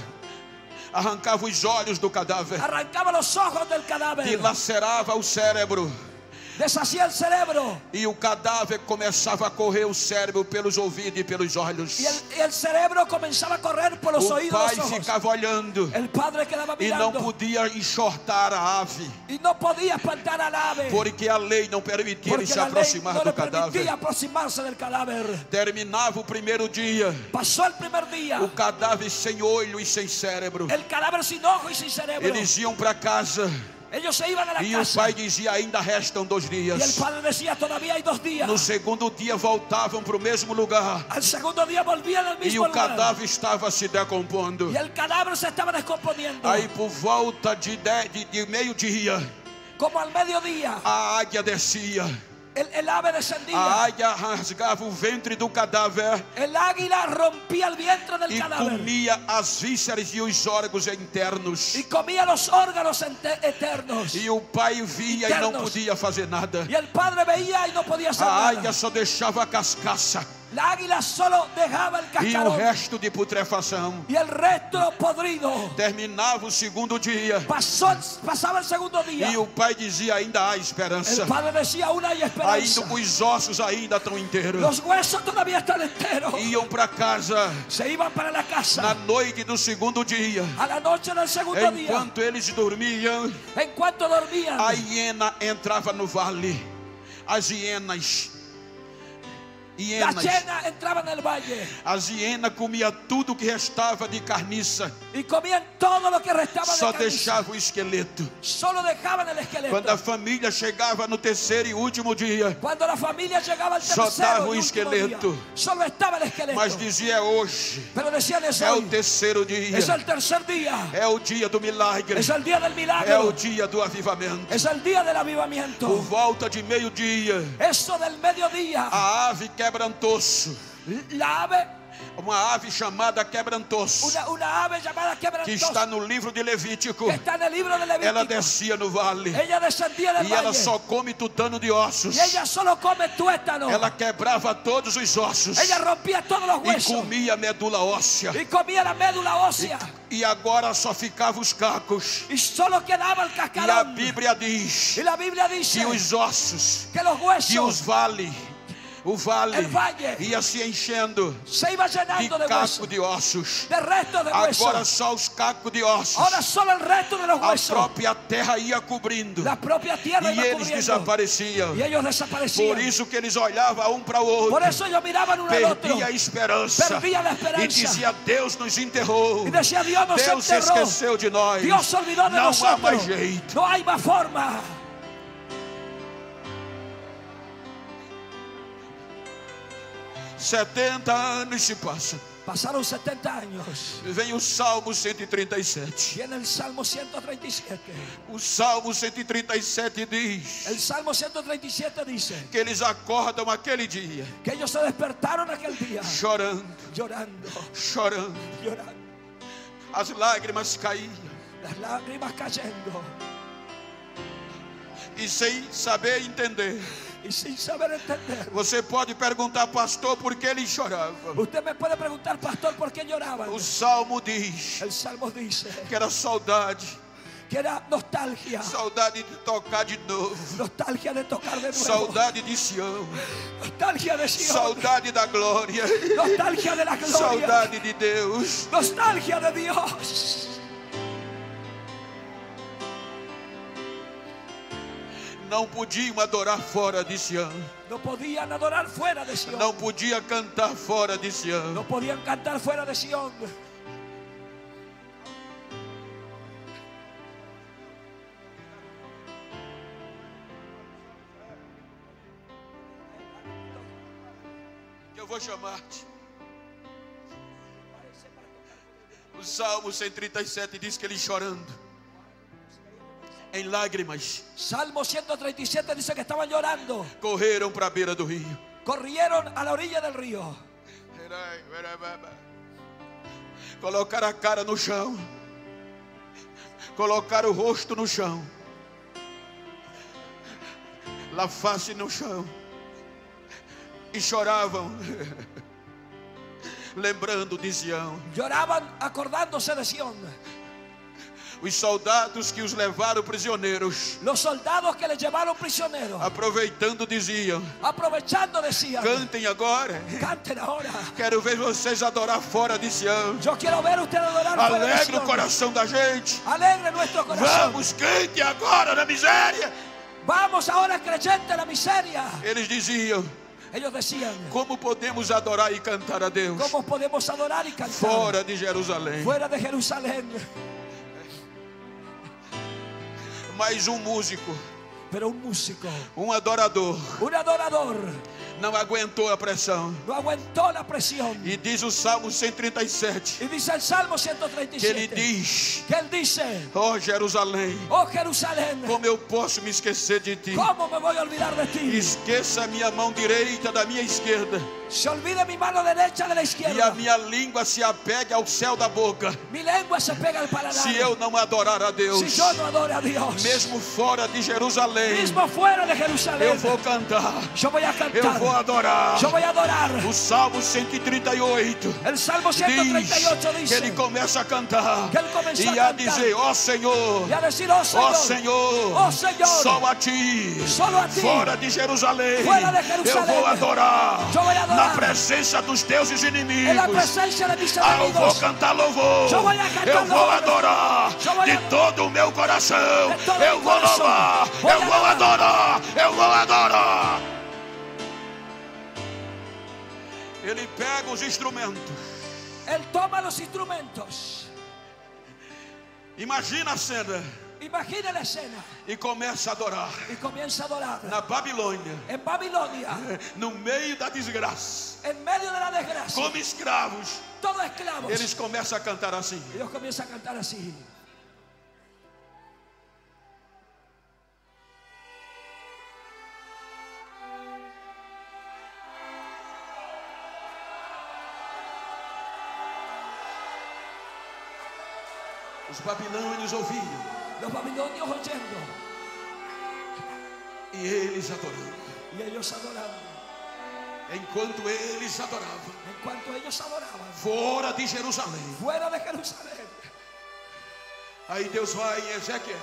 arrancava os olhos do cadáver, arrancaba los ojos del cadáver, dilacerava o cérebro, deshacía el cerebro e o cadáver começava a correr o cérebro pelos ouvidos e pelos olhos. y el cerebro comenzaba a correr por los O oídos, pai los ojos. ficava olhando El padre quedaba e não mirando podia enxortar a ave, y no podía espantar al ave porque a lei não permitia ele porque se la ley aproximar no do le permitía cadáver. aproximarse del cadáver. Terminava o primeiro dia, Pasó el primer día, o cadáver sem olho e sem cérebro. el cadáver sin ojo y sin cerebro. Eles iam para casa Ellos se iban a la e o casa pai dizia: ainda restam 2 y el dias. padre decía: todavía hay 2 días. No segundo dia voltavam para o mesmo lugar Al segundo día volvían al e mismo o lugar cadáver estava se decompondo. y el cadáver se estaba descomponiendo. Aí por volta de meio-dia, Como al mediodía a águia descia. el ave descendía. A águia rasgava o ventre do cadáver El águila rompía el vientre del e cadáver comia as vísceras e os órgãos internos. y comía los órganos eternos. E o pai via e não Internos. podia fazer nada. Y el padre veía y no podía hacer A águia nada. só deixava a cascaça La águila solo dejaba el e o cascarón resto de putrefação. y el resto podrido. Terminava o segundo dia Pasaba el segundo día. e o pai dizia: ainda há esperança. El padre decía: aún hay esperanza. Ainda os ossos ainda estão inteiros. Los huesos todavía están enteros. Iam para casa Se iban para la na casa noite do segundo dia. a la noche del segundo día. Enquanto eles dormiam, En cuanto dormían, a hiena entrava no vale. As hienas. las hienas entraban en el valle As hienas comia tudo que restava de carniça. y comían todo lo que restaba Só de carne. deixava o esqueleto. Solo dejaban el esqueleto. Quando a família chegava no terceiro e último dia, Cuando la familia llegaba al Só tercero estava y o último esqueleto. día, solo estaba el esqueleto. mas dizia: é hoje, Pero decían: es é o hoy, terceiro dia, es el tercer día, é o dia do milagre, es el día del é o milagro, dia do avivamento. es el día del Por avivamiento. volta de meio-dia, Eso del mediodía, a ave quebrantoso, la ave, uma ave chamada quebrantoso, una ave llamada que quebrantosa, está no livro de Levítico, que está en el libro de ela Levítico. descia no vale Ella descendía del e ela valle só come tutano de ossos. y ella solo come tuétano. Ela quebrava todos os ossos Ella rompía todos los e huesos comia a medula óssea. y comía la médula ósea E agora só ficavam os cacos. y solo quedaba el E a cascarón. Bíblia diz Y la Biblia dice que os ossos, que los que os huesos, vales, o vale el valle ia se enchendo se iba de llenando de caco huesos, de ossos. de restos de Agora huesos. só os cacos de ossos. Ahora solo el resto de los A huesos. própria terra ia cobrindo. La propia tierra E iba eles cubriendo. desapareciam. Y ellos desaparecían. Por isso que eles olhavam um para o outro. Por eso ellos miraban uno al otro. Perdia a esperança. Perdía la esperanza. E dizia: Deus nos enterrou. Y decía: Dios nos Deus se enterró. esqueceu de nós. Dios se olvidó de Não há nosotros. mais jeito. No hay más forma. 70 anos se passam. Pasaron 70 años. Vem o Salmo 137. Viene el Salmo 137. O Salmo 137 diz El Salmo 137 dice que eles acordam aquele dia que ellos se despertaron aquel día chorando, llorando, chorando. llorando, As lágrimas caíam. las lágrimas cayendo E sem saber entender. y sin saber entender. Você pode perguntar, pastor, por que eles choravam? Usted me puede preguntar, pastor, ¿por qué lloraban? O Salmo diz El Salmo dice que era saudade. que era nostalgia, Saudade de tocar de novo. nostalgia de tocar de nuevo, Saudade de Sião. nostalgia de Sion, Saudade da glória. nostalgia de la gloria, Saudade de Deus. nostalgia de Dios. Não podiam adorar fora de Sião. No podían adorar fuera de Sion, Não podia cantar fora de Sião. no podían cantar fuera de Sion. Eu vou chamar-te. O Salmo 137 diz que eles chorando, em lágrimas, Salmo 137 dice que estaban llorando, correram para a beira do rio. corrieron a la orilla del río, Colocaram a cara no chão, colocaram o rosto no chão, a face no chão, e choravam, lembrando de Sião. lloraban acordándose de Sion. Os soldados que os levaram prisioneiros, Los soldados que les llevaron prisioneros, aproveitando, diziam: aprovechando decían: cantem agora. canten ahora. Quero ver vocês adorar fora de Sião. Yo quiero ver usted adorar fuera de Alegre o Sion. coração da gente. Alegre nuestro corazón. Vamos, cante agora na miséria. Vamos ahora, creyente, a la miseria. Eles diziam: Ellos decían: como podemos adorar e cantar a Deus ¿cómo podemos adorar y cantar fora de Jerusalém? fuera de Jerusalén? Mas um músico, Pero un músico, um adorador, un adorador, não aguentou a pressão. no aguantó la presión. E diz o Salmo 137 Y dice el Salmo que ele 137 diz: que él dice: ó Jerusalém, oh Jerusalén, como eu posso me esquecer de ti? ¿cómo me voy a olvidar de ti? Esqueça a minha mão direita da minha esquerda, Se olvide mi mano derecha de la e a izquierda. minha língua se apegue ao céu da boca. Mi lengua se pega al paladar. Se eu não adorar a Deus, Si yo no adoro a Dios, mesmo fora de Jerusalém, mismo fuera de Jerusalén, eu vou cantar, yo voy a eu cantar, vou adorar. yo voy a adorar. O Salmo 138 El Salmo diz 138 que dice ele começa a cantar que ele começou e a a cantar. dizer: ó Senhor, y a decir: oh ó Señor, Senhor, oh Señor, só a ti, solo a ti, fora de Jerusalém, fuera de eu Jerusalém, vou adorar, yo voy a adorar. na presença dos deuses en la inimigos. presencia de mis Eu vou enemigos. cantar louvor, Eu vou cantar eu vou louvor. adorar Eu vou de adorar. todo o meu coração, De todo eu mi vou coração. louvar, Vou eu vou adorar. adorar, eu vou adorar. Ele pega os instrumentos. Él toma los instrumentos. Imagina a cena Imagina la escena e começa a adorar y comienza a adorar. na Babilônia, En Babilonia, no meio da desgraça, en medio de la desgracia, como escravos, todos esclavos. eles começam a cantar assim. Ellos comienzan a cantar así. Os babilônios ouviam Los babilonios oyendo e eles adorando. y ellos adorando. Enquanto eles adoravam, En cuanto ellos adoraban fora de Jerusalém, fuera de Jerusalén, aí Deus vai em Ezequiel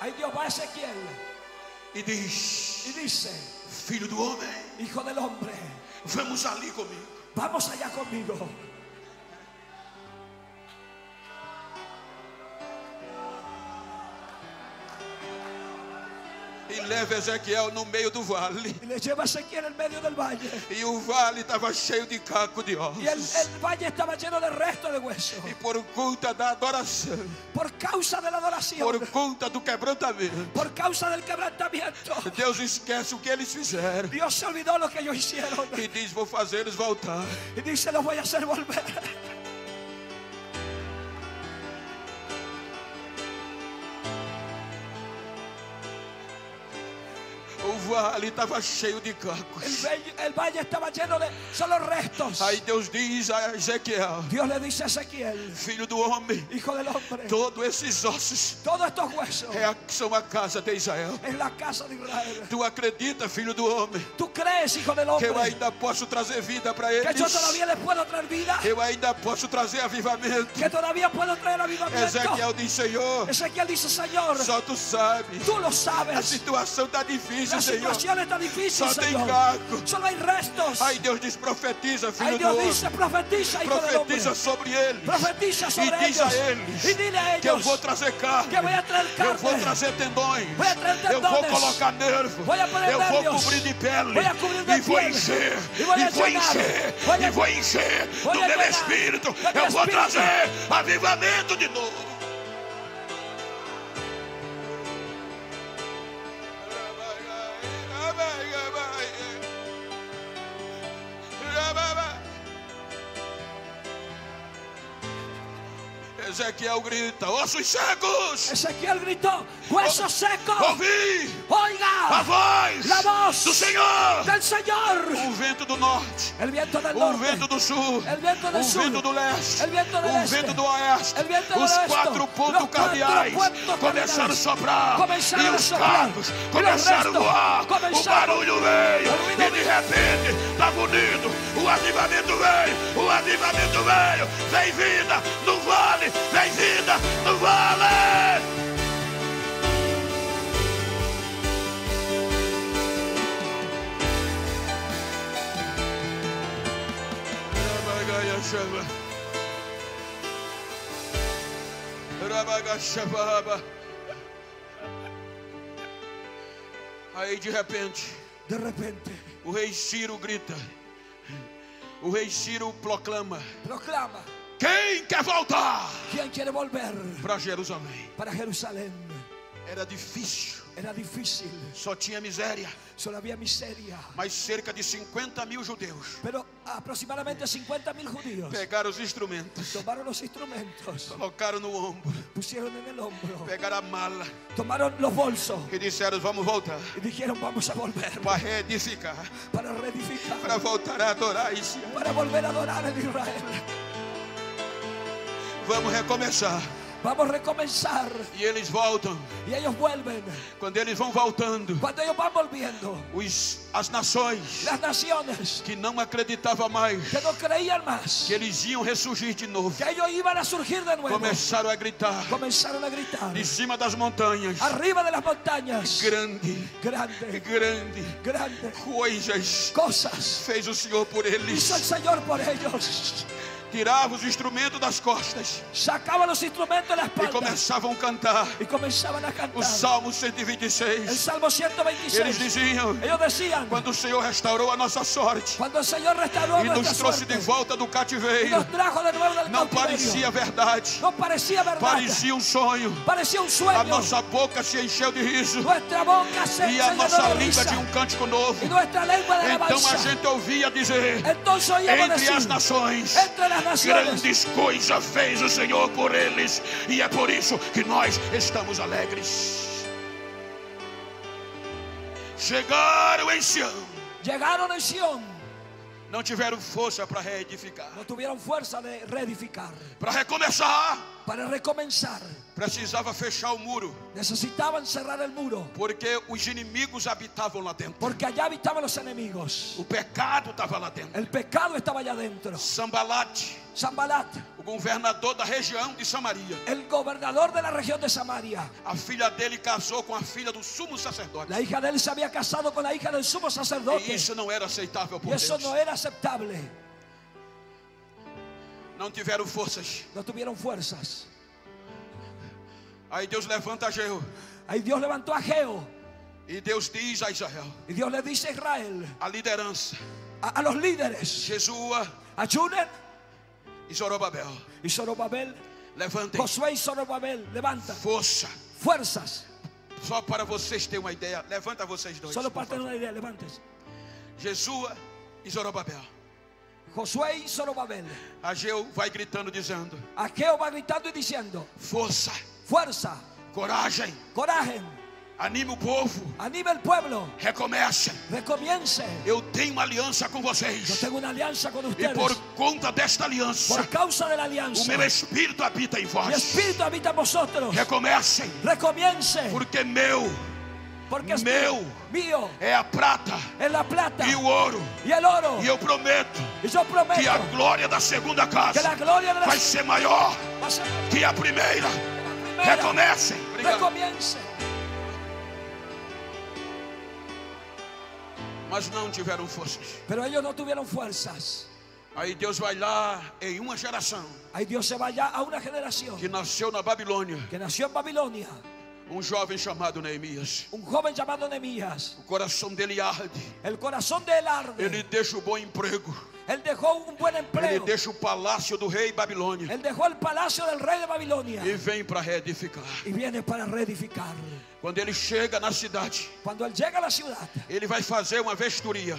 ahí Dios va a Ezequiel e diz: y dice: filho do homem, Hijo del hombre, vamos ali comigo. vamos allá conmigo. E leva Ezequiel no meio do vale. Y le lleva a Ezequiel en medio del valle. E o vale estava cheio de caco de ossos. Y el valle estaba lleno de restos de huesos. E por conta da adoração, Por causa de la adoración, por conta do quebrantamento, por causa del quebrantamiento, Deus esquece o que eles fizeram Dios se olvidó lo que ellos hicieron. e diz: vou fazer eles voltar. Y dice, los voy a hacer volver. O vale estava cheio de cacos. El valle estaba lleno de solo restos. Aí Deus diz a Ezequiel: Dios le dice a Ezequiel, filho do homem, hijo del hombre, todos esses ossos todos estos huesos são a casa de Israel. es la casa de Israel. Tu acredita, filho do homem, ¿Tú crees, hijo del que eu hombre, ainda posso trazer vida para que eles? yo todavía les puedo traer vida? Eu ainda posso trazer avivamento. Que todavía puedo traer avivamiento. Ezequiel diz: Senhor, Ezequiel dice, Señor, só tu sabes. tú lo A sabes. situação está difícil, La Senhor. situación está difícil, Só tem Señor. caco. Solo hay restos. Aí Deus diz: profetiza, Ahí filho do Dios homem. dice, profetiza, hijo del hombre. Profetiza sobre eles. Profetiza E sobre diz a ellos. eles Y dile a que eu ellos vou trazer carne. que voy a traer Eu vou carne. trazer tendões. Voy a traer Eu vou tendones. colocar nervo. Voy a poner Eu vou nervios. cobrir de pele. Voy a cubrir de E vou piel. encher. Y voy a E vou llenar. encher. Voy a- E vou encher Voy do a meu llenar espírito. de mi Eu vou espírito. trazer avivamento de novo. Ezequiel grita: ossos secos, Ezequiel gritó, huesos secos, ouvi a oiga voz la voz do Senhor. del Señor. O vento do norte, El viento del o norte, vento do sul, el viento del o sur, vento do leste, el viento del o este, vento do oeste. el viento del Os oeste, quatro los pontos cuatro cardeais puntos começaram a cardinais soprar. começaram E a os soprar. cacos E os começaram a restos voar. O começaram- barulho veio. o ruído E de repente, estava unido. O avivamento veio. O avivamento veio. Vem vida no vale. Vem vida no vale. Aí de repente, De repente, o rei Ciro grita. O rei Ciro proclama: proclama, quem quer voltar ¿quién quiere volver para Jerusalém? para Jerusalén? Era difícil, Era difícil, só tinha miséria, solo había miseria. mas cerca de 50.000 judeus Pero aproximadamente 50.000 judíos pegaram os instrumentos, tomaron los instrumentos, colocaram no ombro, pusieron en el hombro, pegaram a mala tomaron los bolsos e disseram: vamos voltar y dijeron, vamos a volver para reedificar, para reedificar, para voltar a adorar isso. para volver a adorar en Israel. Vamos recomeçar. Vamos a recomenzar. E eles voltam. Y ellos vuelven. Quando eles vão voltando, Cuando ellos van volviendo, as nações las naciones que não acreditavam mais que no creían más, que eles iam ressurgir de novo, que ellos iban a surgir de nuevo, começaram a gritar comenzaron a gritar de cima das montanhas: arriba de las montañas, grande, grande, grande grande coisas cosas fez o Senhor por eles. hizo el Señor por ellos. Tirava os instrumentos das costas Sacaban los instrumentos de la e espalda começavam a cantar y comenzaban a o cantar Salmo el 126. Salmo Eles 126. diziam: Ellos decían, quando o Senhor restaurou a nossa sorte cuando el Señor restauró e nos nuestra trouxe suerte de volta do y cativeiro, nos trajo de nuevo del não cautiverio, parecia verdade, no parecía verdad, parecia um sonho. parecía un A sueño. nossa boca se encheu de riso Nuestra boca se e a llenó nossa de língua risa de um cântico novo. y nuestra lengua de Então a alabanza. gente ouvia dizer: Entonces oíamos entre decir, as nações, entre las naciones, grandes coisas fez o Senhor por eles, e é por isso que nós estamos alegres. Chegaram em Sião, llegaron en Sión, não tiveram força para reedificar, no tuvieron fuerza de reedificar, para recomeçar. para recomenzar. Precisava fechar o muro, Necesitaban cerrar el muro, porque os inimigos habitavam lá dentro. porque allá habitaban los enemigos. O pecado estava lá dentro. El pecado estaba allá adentro. Sambalat, Zambalat, o governador da região de Samaria. el gobernador de la región de Samaria. A filha dele casou com a filha do sumo sacerdote. La hija de él se había casado con la hija del sumo E sacerdote. isso não era aceitável por Y eso Deus. no era aceptable. Não tiveram forças. No tuvieron fuerzas. Aí Deus levanta Jeú. Ahí Dios levantó a Geo. E Deus diz a Israel, Y Dios le dice a Israel, a liderança, a los líderes, Jesua a Junen e Zorobabel, y Zorobabel, levantem Josué y Zorobabel, levanta força. fuerzas. Só para vocês terem uma ideia, levanta vocês dois. Solo por para tener favor. una idea, levantes. Jesua e Zorobabel. Josué y Zorobabel. Ageu vai gritando dizendo: A Geo va gritando y diciendo, força, fuerza, coragem, coraje, anime o povo, anime el pueblo, recomecem. recomience. Eu tenho uma aliança com Yo vocês. tengo una alianza con E ustedes. por conta desta aliança, Por causa de la o alianza, meu espírito habita em mi vós. espíritu habita en vosotros. Recomecem, Recomience, porque meu porque es meu mío, é a prata es la plata e o ouro. y el oro. E eu prometo Y yo prometo que a glória da segunda que la casa gloria de la vai ser maior va a ser que a primeira. primera. Recomecem. Obrigado. Recomience. Mas não tiveram forças. Pero ellos no tuvieron fuerzas. Aí Deus vai lá em uma geração Ahí Dios se va ya a una generación que nasceu na Babilônia, que nació en Babilonia. jovem chamado Neemias. Un joven llamado Nehemías. O coração dele arde. El corazón de él arde. Ele deixa o bom emprego. Él dejó un buen Ele empleo. deixa o palácio do rei Babilônia Él dejó el palacio del rey de Babilonia e vem para reedificar. y viene para reedificar. Quando ele chega na cidade, Cuando él llega a la ciudad, ele vai fazer uma vistoria.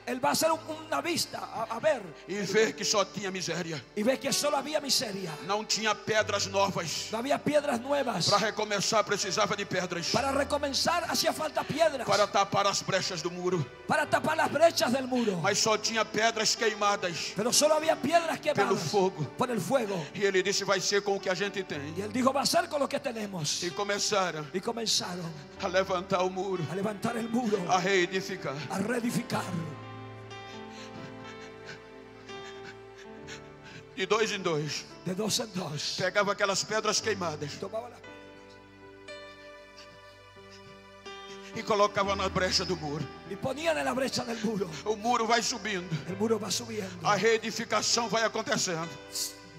él va a hacer una vista a ver E ver que só tinha miséria. y ve que solo había miseria. Não tinha pedras novas. No había piedras nuevas. Para recomeçar precisava de pedras. Para recomenzar hacía falta piedras. Para tapar as brechas do muro. Para tapar las brechas del muro. Mas só tinha pedras queimadas Pero solo había piedras pelo quemadas fogo. por el fuego. E ele disse: vai ser com o que a gente tem. Y él dijo, va a ser con lo que tenemos. E começaram Y comenzaron a levantar o muro, a levantar el muro, a reedificar. a reedificar. De dois em dois, De dos en dos. pegava aquelas pedras queimadas Tomaba las e colocava na brecha do muro. y ponían en la brecha del muro. O muro vai subindo, El muro va subiendo. a reedificação vai acontecendo.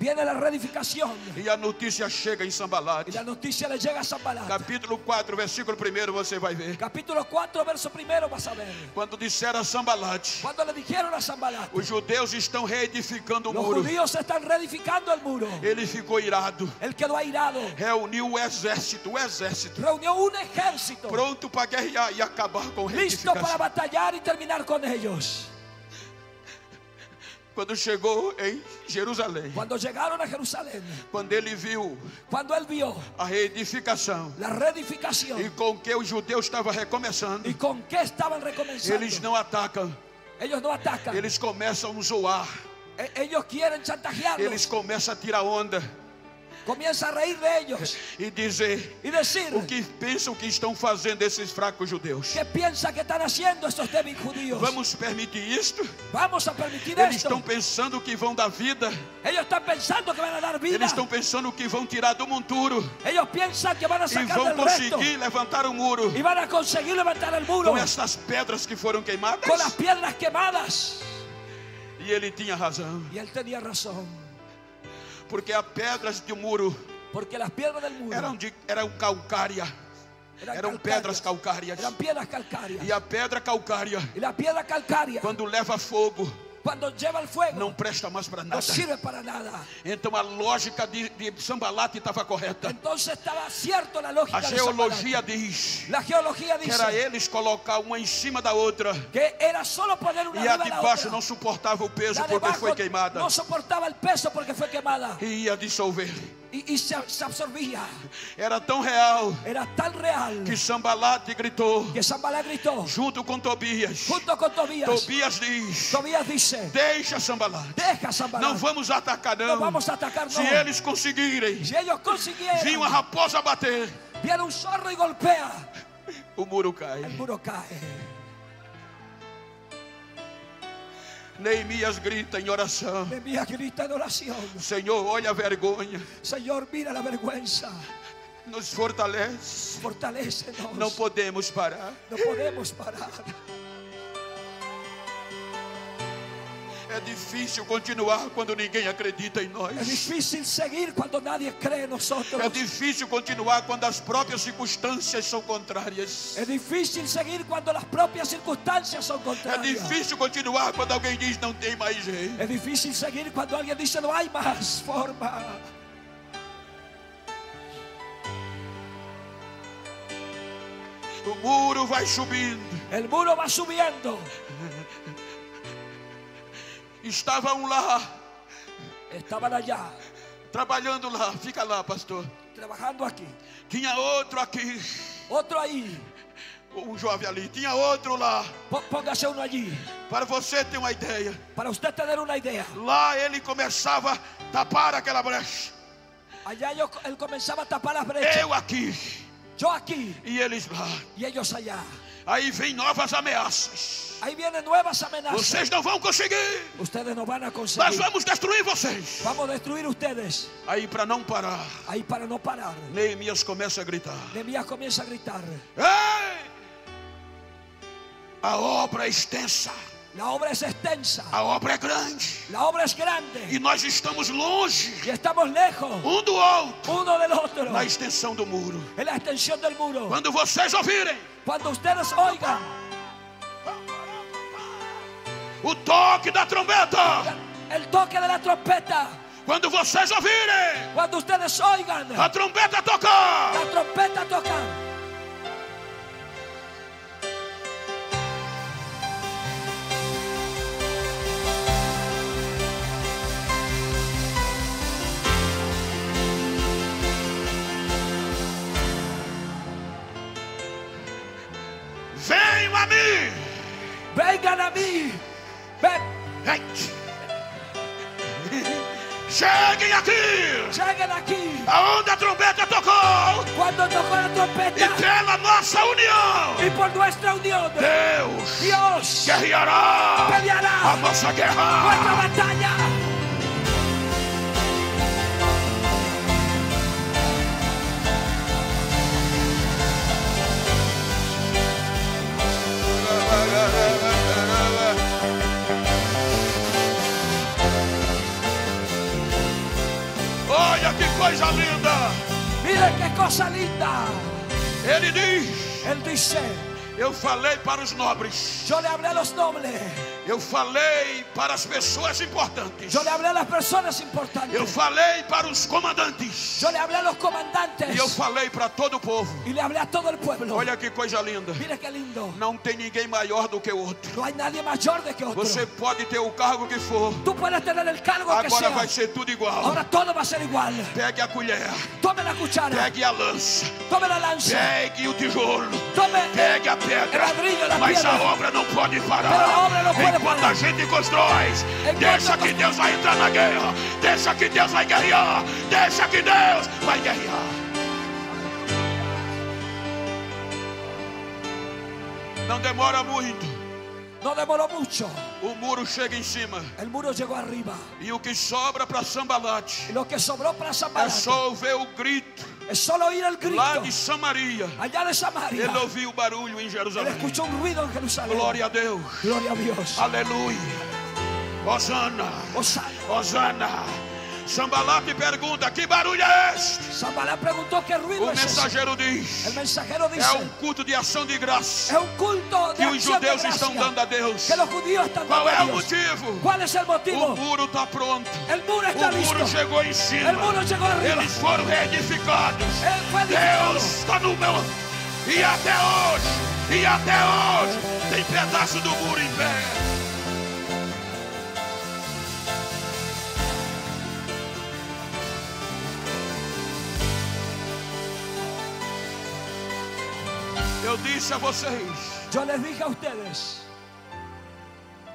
Viene la reedificación. E a notícia chega em Sambalat. Y la noticia le llega a Sanbalat. Capítulo 4, versículo 1, você vai ver. Capítulo 4, verso 1, vas a ver. Quando disseram a Sambalat: Cuando le dijeron a Sanbalat, os judeus estão reedificando o los muro, judíos están reedificando el muro. ele ficou irado. Él quedó airado. Reuniu o exército, Reunió un ejército pronto para guerrear e acabar com a listo para reedificação. batallar y terminar con ellos. Quando chegou em Jerusalém, Cuando llegaron a Jerusalén, quando ele viu cuando él vio a reedificação la reedificación e com que os judeus estavam recomeçando, y con qué estaban recomenzando, eles não atacam, ellos no atacan. eles começam a zoar, Ellos quieren chantajearlos. eles começam a tirar onda Comienza a reír de ellos e dizer y decir, o que pensam que estão fazendo esses fracos judeus. ¿qué piensa que están haciendo estos débiles judíos? Vamos permitir isto? Vamos a permitir Eles esto. estão pensando que vão dar vida, Ellos están pensando que van a dar vida. eles estão pensando que vão tirar do monturo Ellos piensan que van a e sacar vão del resto conseguir levantar o muro y van a conseguir levantar el muro com essas pedras que foram queimadas. con las piedras quemadas. E ele tinha razão, Y él tenía razón, porque as pedras do muro porque las piedras del muro eram calcária, eram pedras calcárias. Eran piedras calcáreas. E a pedra calcária, Y la piedra calcárea, quando leva fogo, cuando lleva el fuego, não presta mais para no nada. sirve para nada. Então a lógica de Sambalat estava correta. Entonces estaba cierto la lógica A de Sanbalat. geologia diz La geología que era dice eles colocar uma em cima da outra, que era solo poner una e a arriba de de la baixo otra. não suportava o peso La de porque abajo foi queimada no soportaba el peso porque fue quemada e ia dissolver. y se absorbía. Era tão real Era tan real que Sambalat gritou que Sanbalat gritó junto com Tobias. junto con Tobías. Tobias diz: Tobías dice, deixa Sambalat, deja Sanbalat, não vamos atacar no não. vamos a atacar, no. Se eles conseguirem Si ellos consiguieran, vir uma raposa bater, viene un zorro y golpea, o muro el cai. muro cae. Neemias grita em oração. Nehemías grita en oración. Senhor, olha a vergonha. Señor, mira la vergüenza. Nos fortalece. Fortalécenos. Não podemos parar. No podemos parar. É difícil continuar quando ninguém acredita em nós. Es difícil seguir cuando nadie cree en nosotros. É difícil continuar quando as próprias circunstâncias são contrárias. Es difícil seguir cuando las propias circunstancias son É contrarias. difícil continuar quando alguém diz não tem mais jeito. Es difícil seguir cuando alguien dice no hay más forma. O muro vai subindo. El muro va subiendo. Estavam lá, Estaban allá, trabalhando lá. Fica lá, pastor. trabajando aquí. Tinha outro aqui. Otro ahí. Um jovem ali. Tinha outro lá. Póngase uno allí. Para você ter uma ideia. Para usted tener una idea. Lá ele começava a tapar aquela brecha. Allá él comenzaba a tapar las brechas. Eu aqui. Yo aquí E eles lá. y ellos allá. Aí vem novas ameaças. Ahí vienen nuevas amenazas. Vocês não vão conseguir. Ustedes no van a Nós conseguir. vamos destruir vocês. Vamos a destruir ustedes. Aí para não parar, Ahí para no parar. Neemias começa a gritar. Nehemías comienza a gritar. Ei! A obra é extensa. La obra es extensa. A obra é grande. La obra es grande. E nós estamos longe Y estamos lejos um do outro uno del otro. na extensão do muro. En la extensión del muro. Quando vocês ouvirem Cuando ustedes oigan o toque da trombeta, el toque de la trompeta. quando vocês ouvirem Cuando ustedes oigan a trombeta tocar, la trompeta tocar. venham a mim. Vengan a mí. Ven. Cheguem aqui, Lleguen aquí. aonde a trombeta tocou, Cuando tocó la e trompeta. pela nossa união, Y por nuestra unión. Deus Dios guerreará a peleará nossa nuestra guerra. batalla. Olha que coisa linda. Miren qué cosa linda. Ele diz: Él dice, eu falei para os nobres, yo le hablé a los nobles. eu falei para as pessoas importantes, Yo le hablé a las personas importantes. eu falei para os comandantes, Yo le hablé a los comandantes. e eu falei para todo o povo. Y le hablé a todo el pueblo. Olha que coisa linda. Mire qué lindo. Não tem ninguém maior do que o outro. No hay nadie mayor de que otro. Você pode ter o cargo que for, Tú puedes tener el cargo que agora sea. vai ser tudo igual. Ahora todo va a ser igual. Pegue a colher, Tome la cuchara. pegue a lança, Tome la lanza. pegue o tijolo, Tome pegue a el pedra, ladrillo, la mas piedra. a obra não pode Pero a parar. obra no puede Enquanto parar. a gente constrói, deixa que Deus vai entrar na guerra, deixa que Deus vai guerrear, deixa que Deus vai guerrear. Não demora muito, No demoró mucho. o muro chega em cima, El muro llegó arriba. e o que sobra para Sambalate Y lo que sobró para é Samaria só ouvir o grito es solo oír el grito. lá de Samaria. Allá de Samaria. Ele ouviu o barulho em Él Jerusalém. escuchó un ruido en Jerusalén. Glória a Deus, Gloria a Dios. aleluia, Hosana, Osana. Hosana. Sambalate pergunta: que barulho é este? Sambalá preguntó qué ruido O es ese. mensageiro diz: El mensajero dice, é um culto de ação de graça es un culto de que os acción de judeus gracia estão dando a Deus. que los judíos están Qual dando é a o Dios. motivo? ¿Cuál es el motivo? O muro está pronto. El muro está O muro listo. chegou em cima. El muro llegó arriba. Eles foram reedificados. Él fue edificado. Deus está no meu. E até hoje, tem pedaço do muro em pé. Eu disse a vocês Yo les dije a ustedes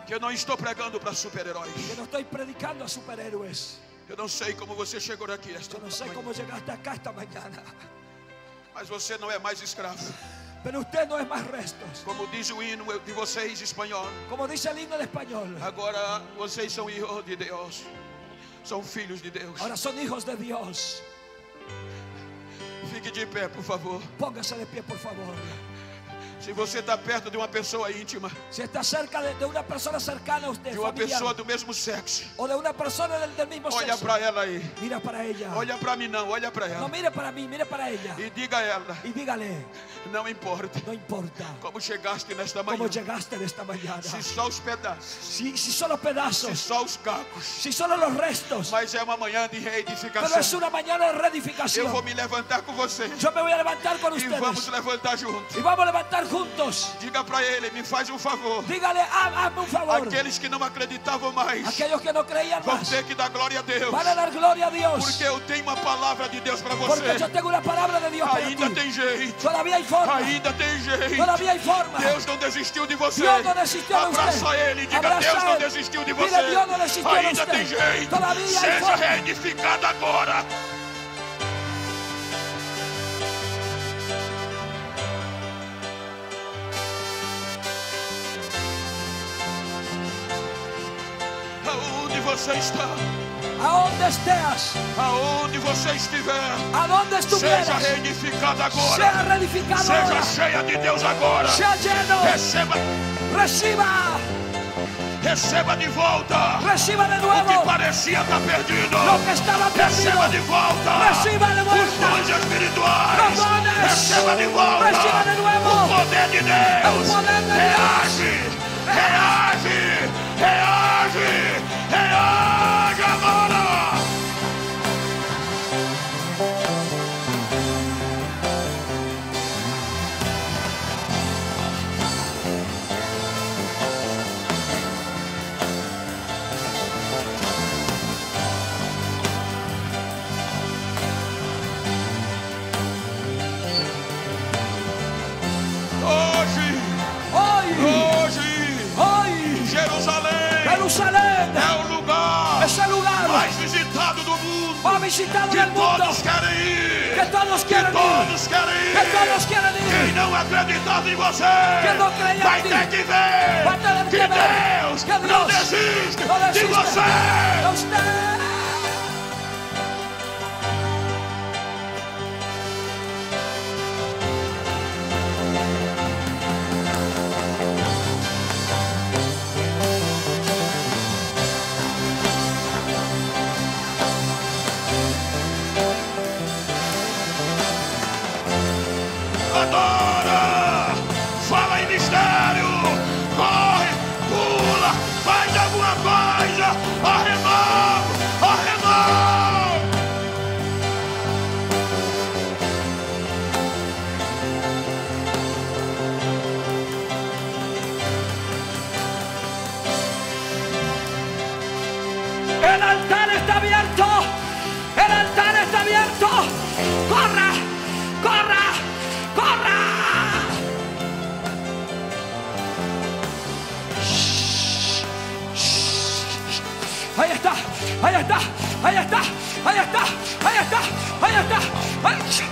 que eu não estou pregando para super-heróis. que no estoy predicando a superhéroes. Eu não sei como você chegou aqui esta Yo no sé manhã, cómo llegaste acá esta mañana. mas você não é mais escravo. Pero usted no es más restos. Como diz o hino de vocês, espanhol. Como dice el himno de español. Agora vocês são hijos de Deus. São filhos de Deus. Ahora son hijos de Dios. Fique de pé, por favor. Póngase de pie, por favor. Se você está perto de uma pessoa íntima, Si está cerca de una persona cercana a usted, de uma familiar, pessoa do mesmo sexo, o de una persona del mismo olha sexo, para ela aí. mira para ella. Olha para mim não, olha para No ela. mire para mí, mire para ella. E diga a ela, Y dígale, não importa no importa como chegaste nesta manhã. cómo llegaste en esta mañana. Se só os pedaços, Si solo se pedazos, só os cacos. si solo los restos. Mas é uma manhã de Pero reedificação. es una mañana de Eu reedificación. vou me levantar com você. Yo me voy a levantar con E vamos ustedes. levantar juntos. Y vamos a levantar juntos. Diga para ele, me faz um favor. Dígale, hazme un favor. Aqueles que não acreditavam mais Aquellos que no creían vão más ter que dar glória a Deus. van a dar gloria a Dios. Porque eu tenho uma palavra de Deus para Porque você. yo tengo una palabra de Dios para Ainda ti. tem jeito. Todavía hay forma. Ainda tem jeito. Todavía hay forma. Deus não desistiu de você. Dios no desistió de Abraça usted. ele e diga, Abraza Deus a não él. desistiu de Dile, você. Dios no desistió de Ainda usted. tem jeito. Todavía hay Seja forma. reedificado agora. Aonde você está, Aonde estés, aonde você estiver, a donde seja estuvieras, reedificado agora. sea reedificado Seja ahora, cheia de Deus agora. sea lleno, Receba, reciba, receba de volta reciba de o que nuevo parecia estar perdido. lo que estaba Receba de perdido, volta reciba de os vuelta dons espirituais. los dones, Receba de volta reciba de nuevo o poder de Deus. el poder de Reage, reage, reage, reage agora. hoy, Jerusalém Jerusalén é o lugar es el lugar mais visitado do mundo. más visitado Que del mundo, todos querem ir. que todos Que quieren ir, todos querem ir. que todos quieren Quem ir, não acreditava em você que no creía vai en ti, ter que ver va a tener que que ver Deus que não Dios desiste no de desiste você. de usted. Adora, fala em mistério, corre, pula, faz alguma coisa, arremão, arremão. El altar está abierto, el altar está abierto, corra, corra, corra. Ahí está, ahí está, ahí está, ahí está, ahí está, ahí está.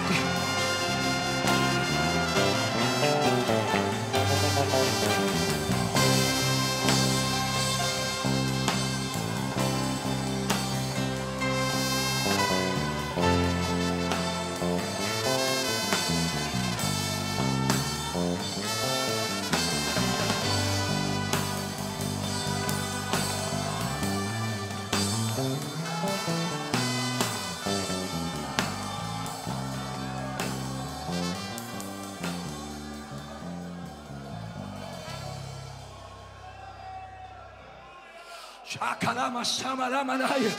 Shakalama Shama Ramanaya.